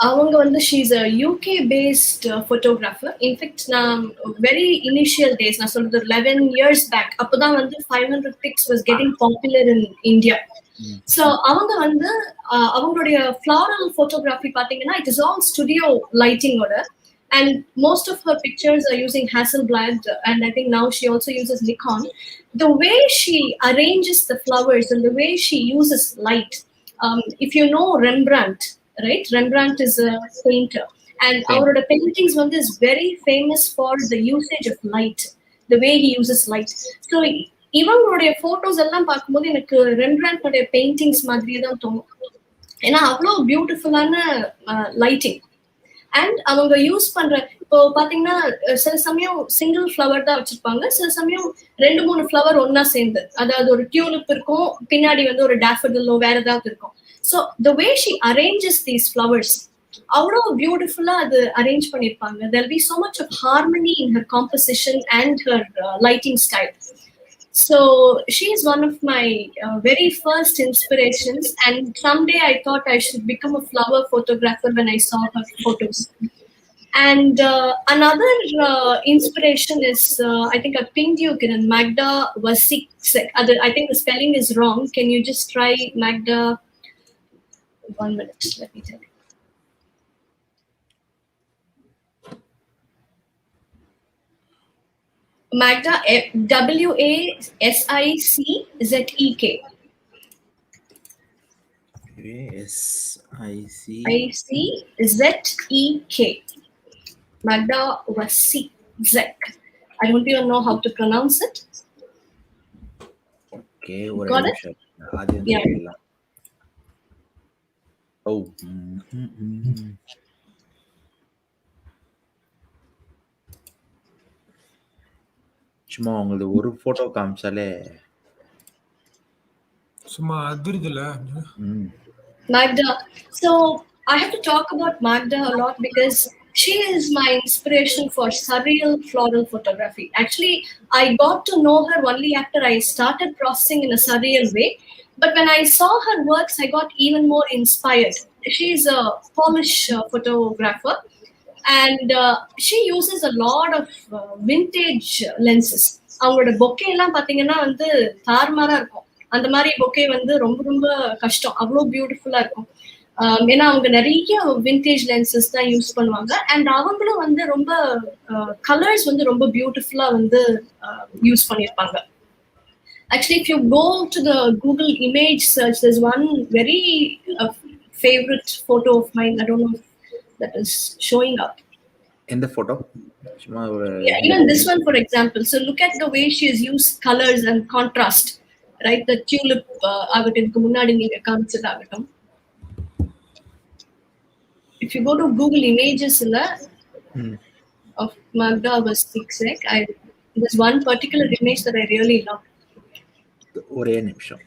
அவங்க வந்து she's a UK based photographer. In fact, நான் very initial days, நான் சொல்றது 11 years back, அப்போதான் வந்து 500 pics was getting popular in India. So அவங்க வந்து அவங்களுடைய floral photography பாத்தீங்கன்னா it is all studio lighting ஓட, and most of her pictures are using Hasselblad, and I think now she also uses Nikon. The way she arranges the flowers and the way she uses light, if you know Rembrandt, right? Rembrandt is a painter, and our paintings one is very famous for the usage of light, the way he uses light. So இவங்களுடைய photos எல்லாம் பார்க்கும்போது எனக்கு ரெம்பிராண்டோட paintings மாதிரியே தான் தோணும். ஏன்னா அவ்வளோ பியூட்டிஃபுல்லான லைட்டிங். அண்ட் அவங்க யூஸ் பண்ற இப்போ பாத்தீங்கன்னா சில சமயம் சிங்கிள் ஃப்ளவர் தான் வச்சிருப்பாங்க, சில சமயம் 2-3 ஃப்ளவர் ஒன்னா சேர்ந்து, அதாவது ஒரு டியூலிப் இருக்கும், பின்னாடி வந்து ஒரு டேஃபடிலோ வேற ஏதாவது இருக்கும். So the way she arranges these flowers அவ்வளோ பியூட்டிஃபுல்லா அது அரேஞ்ச் பண்ணிருப்பாங்க. There be so much of harmony in her composition and her lighting style. So she is one of my very first inspirations, and someday I thought I should become a flower photographer when I saw her photos. And another inspiration is, I think I pinged you, Kiran, Magda Vasik. I think the spelling is wrong. Can you just try Magda? 1 minute, let me tell you. Magda, Wasiczek. Iczek. Magda Wasiczek. I don't even know how to pronounce it. Okay, got it? Yeah. Oh. சும்மா உங்களுக்கு ஒரு photo காமிச்சாலே சும்மா அதிருதுல. Magda. So I have to talk about Magda a lot because she is my inspiration for surreal floral photography. Actually, I got to know her only after I started processing in a surreal way. But when I saw her works, I got even more inspired. She is a Polish photographer, and she uses a lot of vintage lenses. அவங்களோட bouquet எல்லாம் பாத்தீங்கன்னா வந்து தார்மாரா இருக்கும். அந்த மாதிரி bouquet வந்து ரொம்ப ரொம்ப கஷ்டம், அவ்வளோ பியூட்டிஃபுல்லா இருக்கும். ஏன்னா அவங்க நிறைய விண்டேஜ் லென்சஸ் தான் யூஸ் பண்ணுவாங்க, அண்ட் அவங்களும் வந்து ரொம்ப கலர்ஸ் வந்து ரொம்ப பியூட்டிஃபுல்லா வந்து யூஸ் பண்ணியிருப்பாங்க. Actually, if you go to the Google image search, there's one very favorite photo of mine. I don't know if that is showing up. In the photo? Yeah, even this one, for example. So look at the way she has used colors and contrast, right? The tulip agatum munnadi neenga kaamichadaagatum. If you go to Google images of Magda Wasiczek, there's one particular image that I really love. ஒரே நிமிஷம்.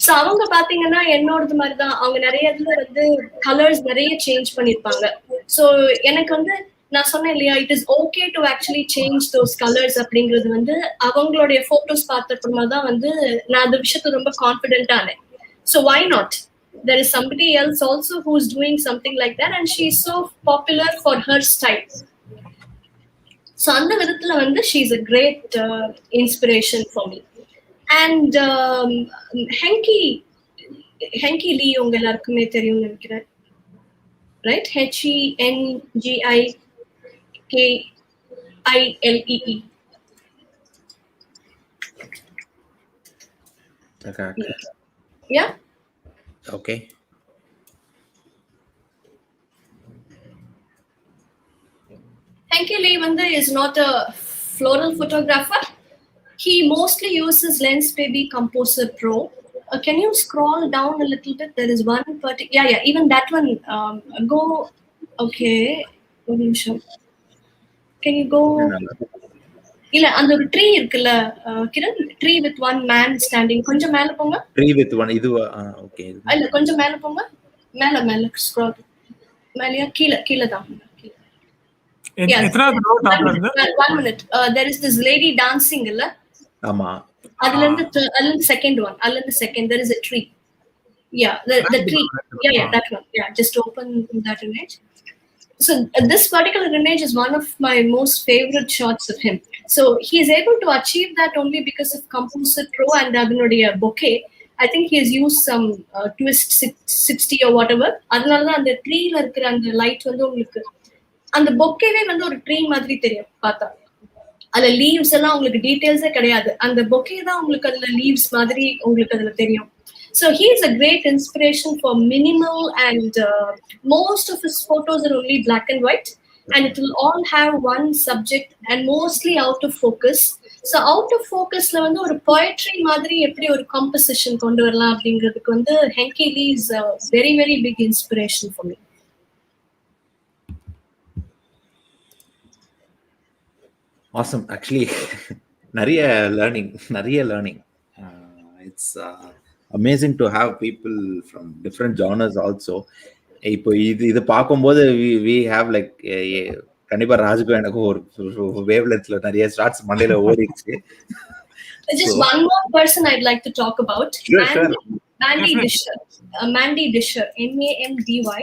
So அவங்க பாத்தீங்கன்னா என்னோடது மாதிரி தான், அவங்க நிறைய இதுல வந்து கலர்ஸ் நிறைய சேஞ்ச் பண்ணிருப்பாங்க. ஸோ எனக்கு வந்து நான் சொன்னேன் இல்லையா, it is okay to actually change those colours அப்படிங்கிறது வந்து அவங்களுடைய போட்டோஸ் பார்த்தப்பறமா தான் வந்து நான் அந்த விஷயத்துல ரொம்ப கான்ஃபிடென்ட் ஆனேன். So why not, there is somebody else also who is doing something like that, and she is so popular for her style. So அந்த விதத்துல வந்து she is a great inspiration for me. And Henki Lee உங்க எல்லாருக்குமே தெரியும் நினைக்கிறேன், right? HENGIKILEE. Yeah. Okay. Henki Lee வந்து is not a floral photographer. He mostly uses Lens Baby Composer Pro. Can you scroll down a little bit? There is one particular. Yeah, even that one. Go. Okay. One minute. Can you go? இல்ல அந்த ஒரு tree இருக்குல்ல Kiran, tree with one man standing. கொஞ்சம் மேல போங்க. Tree with one இது okay. இல்ல கொஞ்சம் மேல போங்க. மேல ஸ்க்ரால். மேலயா கீழ தான். எத்தனாவது ரோ டாப்ல இருந்து? 1 minute. There is this lady dancing இல்ல? ஆமா. அதுல இருந்து செகண்ட் ஒன், அதுல இருந்து second, there is a tree. Yeah, the tree. Yeah, that one. Yeah, just open that image. So this particular image is one of my most favorite shots of him. So he is able to achieve that only because of Composite Pro and அதனுடைய bokeh. I think he has used some twist 60 or whatever. அதனால தான் அந்த ட்ரீல இருக்கிற அந்த light வந்து உங்களுக்கு அந்த பொக்கேவே வந்து ஒரு ட்ரீ மாதிரி தெரியும் பார்த்தா. அதுல லீவ்ஸ் எல்லாம் உங்களுக்கு டீடைல்ஸே கிடையாது. அந்த பொக்கே தான் உங்களுக்கு அதுல லீவ்ஸ் மாதிரி உங்களுக்கு அதுல தெரியும். So he is a great inspiration for minimal, and most of his photos are only black and white, and it will all have one subject and mostly out of focus. So out of focusல வந்து ஒரு poetry மாதிரி எப்படி ஒரு composition கொண்டு வரலாம் அப்படிங்கிறதுக்கு வந்து Henke Lee is a very very big inspiration for me. Awesome. Actually, நிறைய learning. It's amazing to have people from different genres also. இப்போ இது பார்க்கும்போது we have like கண்டிப்பா ராஜுக்கும் எனக்கு ஒரு வேவ் லென்த்ல நிறைய ஸ்டார்ட்ஸ் மண்டையில ஓடிடுச்சு. Just one more person I'd like to talk about. Sure. Mandy Disher. Mandy Disher. MANDYDISHER.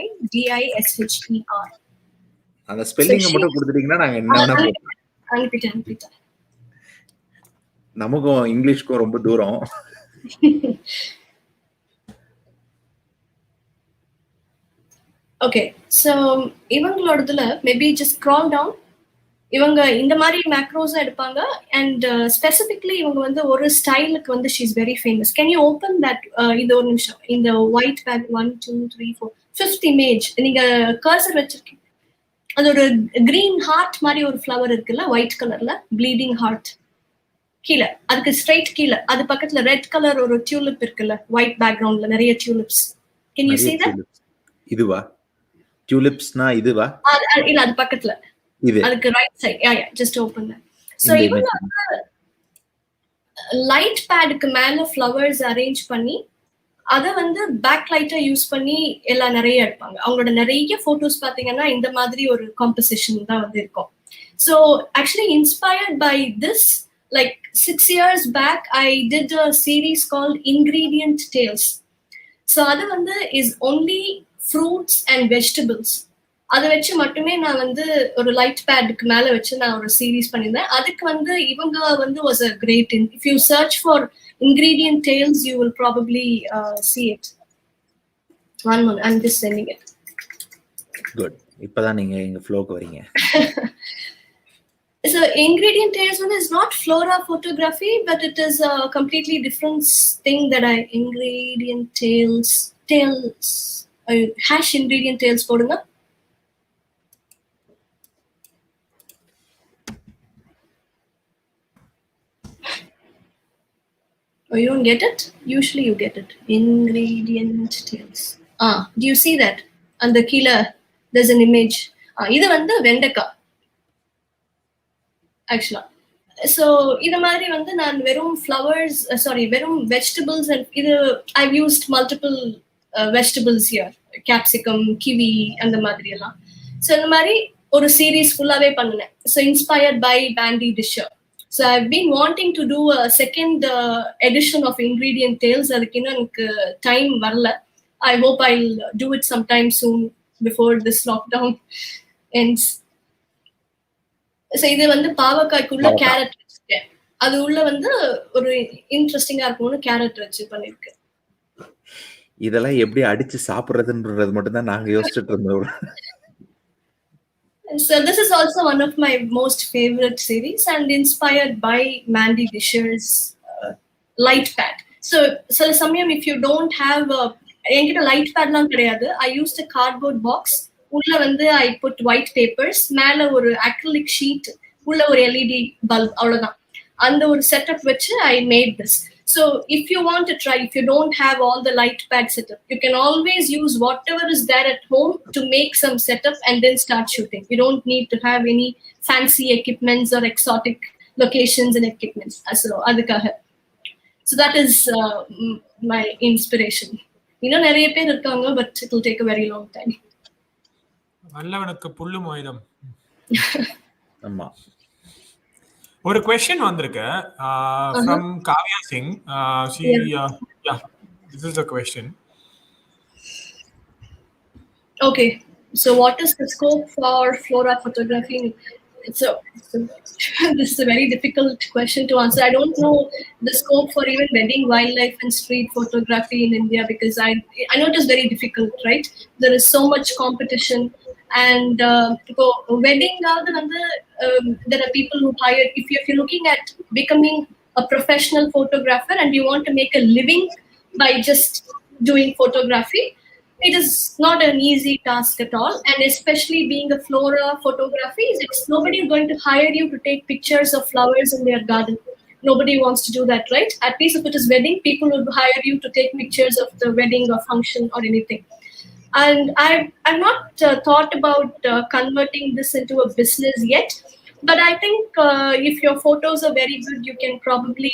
அந்த ஸ்பெல்லிங் மட்டும் கொடுத்துட்டீங்கன்னா நாங்க என்ன அனுப்பிட்டேன். நமக்கும் இங்கிலீஷ்க்கும் ரொம்ப தூரம். ஓகே, ஸோ இவங்களோடதுல மேபி ஜஸ்ட் ஸ்க்ரால் டவுன். இவங்க இந்த மாதிரி மேக்ரோஸா எடுப்பாங்க, அண்ட் ஸ்பெசிபிக்லி இவங்க வந்து ஒரு ஸ்டைலுக்கு வந்து she is very famous. Can you open that? இந்த ஒரு நிமிஷம், இந்த ஒயிட் பேக் 1 2 3 4 5th இமேஜ் நீங்க கர்சர் வச்சிருக்கீங்க. அது ஒரு கிரீன் ஹார்ட் மாதிரி ஒரு ஃப்ளவர் இருக்குல்ல, ஒயிட் கலர்ல ப்ளீடிங் ஹார்ட். கீழே அதுக்கு ஸ்ட்ரைட் கீழே அது பக்கத்துல ரெட் கலர் ஒரு டியூலிப் இருக்குல்ல, ஒயிட் பேக்ரவுண்ட்ல நிறைய tulips. Can you see that? இதுவா டியூலிப்ஸ்னா? இதுவா? இல்ல, அது பக்கத்துல இது அதுக்கு right side. Yeah just open that. So இவங்க லைட் பேடுக்கு மேல ஃப்ளவர்ஸ் அரேஞ்ச் பண்ணி அதை வந்து பேக் லைட்டா யூஸ் பண்ணி எல்லாம் நிறைய எடுப்பாங்க. அவங்களோட நிறைய போட்டோஸ் பாத்தீங்கன்னா இந்த மாதிரி ஒரு காம்போசிஷன் தான் வந்து இருக்கும். So actually inspired by this, like 6 years back I did a series called Ingredient Tales. So அது வந்து is only fruits and vegetables. அதை வச்சு மட்டுமே நான் வந்து ஒரு லைட் பேடுக்கு மேல வச்சு நான் ஒரு சீரீஸ் பண்ணியிருந்தேன். அதுக்கு வந்து இவங்க வந்து was a great if you search for Ingredient Tales you will probably see it. One more, I'm just sending it. Good. இப்பதான் நீங்க எங்க ஃப்ளோக்கு வரீங்க. So Ingredient Tales one is not flora photography, but it is a completely different thing that Ingredient Tales hash Ingredient Tales போடுங்க. Oh, you don't get it? Usually you get it. Ingredient Tales. Do you see that? And the killer, there's an image. இது வந்து வெண்டைக்காய் ஆக்சுவலா. So இது மாதிரி வந்து நான் வெறும் ஃப்ளவர்ஸ் வெறும் வெஜிடபிள்ஸ் அண்ட் இது I've used multiple vegetables here, capsicum, kiwi அந்த மாதிரி எல்லாம். ஸோ இந்த மாதிரி ஒரு சீரீஸ் ஃபுல்லாவே பண்ணினேன். So inspired by Mandy Disher. So I've been wanting to do a second edition of Ingredient Tales. அதுக்கு இன்னும் எனக்கு டைம் வரல. I hope I'll do it sometime soon before this lockdown ends. So இது வந்து பாவக்காய்க்குள்ள carrot வச்சிருக்கேன். அது உள்ள வந்து ஒரு இன்ட்ரெஸ்டிங்கா இருக்கும்னு கேரட் வச்சு பண்ணிருக்கேன். இதெல்லாம் எப்படி அடிச்சு சாப்பிடுறதுன்றது மட்டும் தான் நாங்க யோசிச்சுட்டு இருந்தோம். So this is also one of my most favorite series and inspired by Mandy Disher's light pad. So samyam if you don't have enkita light pad லாம் கிடையாது, I used a cardboard box. உள்ள வந்து I put white papers, மேல ஒரு acrylic sheet, உள்ள ஒரு LED bulb, அவ்வளவுதான். அந்த ஒரு setup வச்சு I made this. So if you want to try, if you don't have all the light pad setup, you can always use whatever is there at home to make some setup and then start shooting. You don't need to have any fancy equipments or exotic locations and equipments. So அதுக்காக. So that is my inspiration. இன்னும் நிறைய பேர் இருக்காங்க, but it will take a very long time. நல்லவனுக்கு புல்லு மோயிடம். ஆமா. ஒரு question வந்திருக்கு from Kavya Singh. She yeah, this is the question. Okay, so what is the scope for flora photography? This is a very difficult question to answer. I don't know the scope for even wedding, wildlife, and street photography in India because I know it is very difficult, right? There is so much competition, and wedding there are people who hire. If you're looking at becoming a professional photographer and you want to make a living by just doing photography, it is not an easy task at all, and especially being a flora photography, it's nobody is going to hire you to take pictures of flowers in their garden. Nobody wants to do that, right? At least if it is wedding, people would hire you to take pictures of the wedding or function or anything. And I've not thought about converting this into a business yet, but I think if your photos are very good, you can probably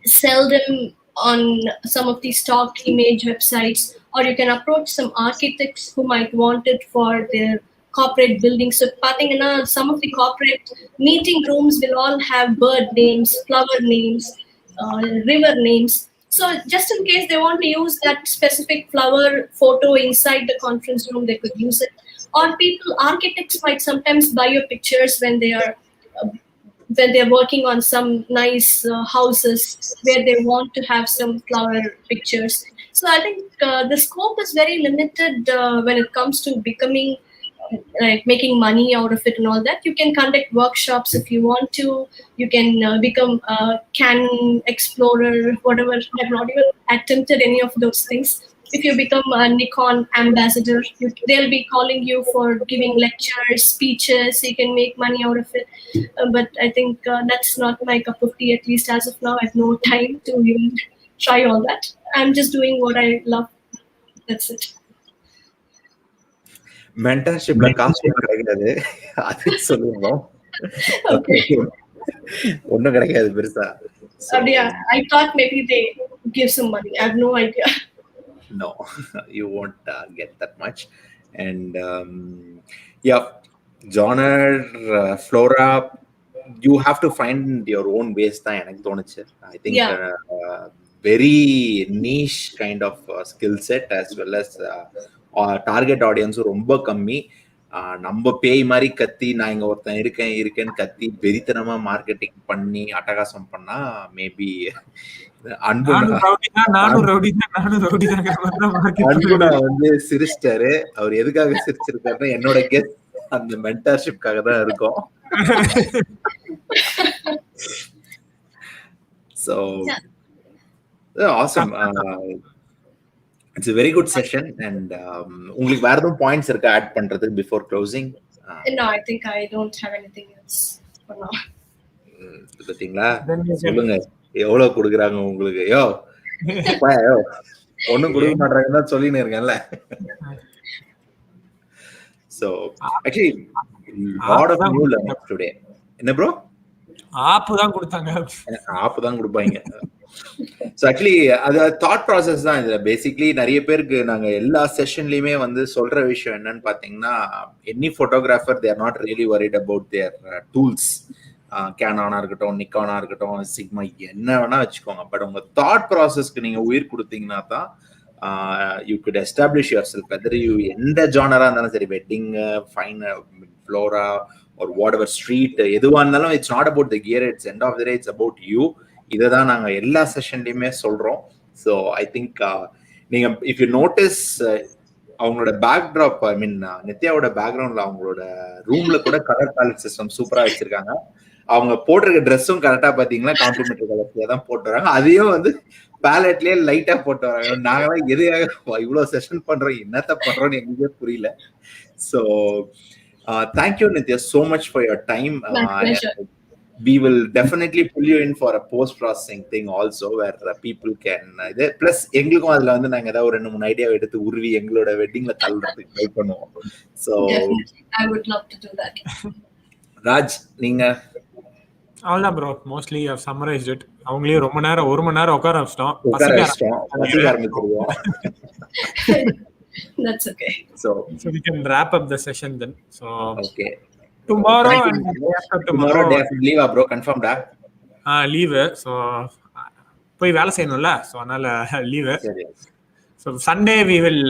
sell them on some of these stock image websites, or you can approach some architects who might want it for their corporate buildings. So pathina, some of the corporate meeting rooms will all have bird names, flower names, river names. So just in case they want to use that specific flower photo inside the conference room, they could use it. Or people, architects might sometimes buy your pictures uh, when they're working on some nice houses where they want to have some flower pictures. So I think the scope is very limited when it comes to becoming like making money out of it and all that. You can conduct workshops if you want to. You can become a Canon explorer, whatever. I've not even attempted any of those things. If you become a Nikon ambassador, they'll be calling you for giving lectures, speeches. You can make money out of it. But I think that's not my cup of tea, at least as of now. I have no time to even try all that. I'm just doing what I love. That's it. மென்டர்ஷிப்ல காசு கிடைக்காது அது சொல்லுவோம். Okay. ஒன்னும் கிடைக்காது பெருசா. I thought maybe they give some money. I have no idea. No, you won't get that much. And yeah, genre, flora, you have to find your own ways தான் எனக்கு தோணுச்சு. I think very niche kind of skill set as well as target ஆடியன்ஸும் ரொம்ப கம்மி. நம்ம பேய் மாதிரி கத்தி நான் இங்க ஒருத்தன் இருக்கேன்னு கத்தி வெறித்தனமா மார்க்கெட்டிங் பண்ணி அட்டகாசம் பண்ணா மேபி அன்புனா வந்து சிரிச்சிட்டாரு. அவர் எதுக்காக சிரிச்சிருக்காருன்னா என்னோட கெஸ் அந்த மென்டர்ஷிப்காக தான் இருக்கும். So awesome. It's a very good session. And உங்களுக்கு வேற எதுவும் பாயிண்ட்ஸ் இருக்கா ஆட் பண்றதுக்கு before closing? No, I think I don't have anything else for now. பாத்தீங்களா, சொல்லுங்க எவ்வளவு கொடுக்குறாங்க உங்களுக்கு. யோ ஒன்னும் கொடுக்க மாட்டாங்கன்னு தான் சொல்லின்னு இருக்கேன்ல. So actually lot of new learning today. என்ன ப்ரோ? ஆப்பு தான் கொடுத்தாங்க. ஆப்பு தான் கொடுப்பாங்க. ஸோ ஆக்சுவலி அது தாட் ப்ராசஸ் தான். இதுல பேசிக்லி நிறைய பேருக்கு நாங்க எல்லா செஷன்லயுமே வந்து சொல்ற விஷயம் என்னன்னு பாத்தீங்கன்னா, any photographer they are not really worried about their tools. கேனானா இருக்கட்டும், நிக்கானா இருக்கட்டும், சிக்மா என்ன வேணா வச்சுக்கோங்க. பட் உங்க தாட் ப்ராசஸ்க்கு நீங்க உயிர் கொடுத்தீங்கன்னா தான் you could establish your self. Whether you எந்த ஜானரா இருந்தாலும் சரி, wedding, fine, flora or whatever street, எதுவா இருந்தாலும் it's not about the gear, it's end of the day it's about you. இதை தான் நாங்க எல்லா செஷன்லயுமே சொல்றோம். ஸோ ஐ திங்க் நீங்க இஃப் யூ நோட்டிஸ் அவங்களோட பேக்ட்ராப், ஐ மீன் நித்யாவோட பேக்ரவுண்ட்ல அவங்களோட ரூம்ல கூட கலர் பேலட் சிஸ்டம் சூப்பரா வச்சிருக்காங்க. அவங்க போட்டிருக்க ட்ரெஸ்ஸும் கரெக்டா பாத்தீங்கன்னா காம்ப்ளிமெண்டரி கலர்ஸ்ல தான் போட்டு வராங்க. அதையும் வந்து பேலட்லயே லைட்டா போட்டு வராங்க. நாங்களாம் எதுக்காக இவ்வளவு செஷன் பண்றோம், என்னத்த பண்றோம்னு எங்களுக்கே புரியல. So thank you Nithya so much for your time. We will definitely pull you in for a post processing thing also, where people can plus எங்களுக்கும் அதுல வந்து நாங்க ஏதாவது ஒரு 2-3 ஐடியா எடுத்து உருவி எங்களோட வெட்டிங்ல தள்ளுறதுக்கு ட்ரை பண்ணுவோம். So I would love to do that. Raj, நீங்க? அவ்வளவுதான் bro, mostly I have summarised it. அவங்களே ரொம்ப நேரம் 1 மணி நேரம் உட்கார வச்சிட்டோம். That's okay. So we can wrap up the session then. So okay, tomorrow and tomorrow day after leave bro, confirmed leave. So போய் வேலை செய்யணும்ல, so அதனால leave. So Sunday we will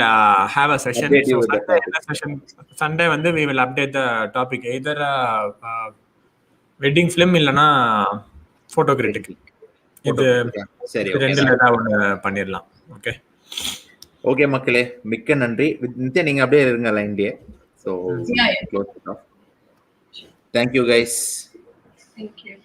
have a session. Update you So with the Sunday topic. session. Sunday வந்து we will update the topic either wedding film இல்லனா photo critic. இது சரி, இது ரெண்டுல ஏதாவது ஒன்று பண்ணிடலாம். ஓகே ஓகே மக்களே, மிக்க நன்றி. நித்யா நீங்க அப்படியே இருங்க லைன்லயே. So Yeah. Close it off. Thank you guys. Thank you.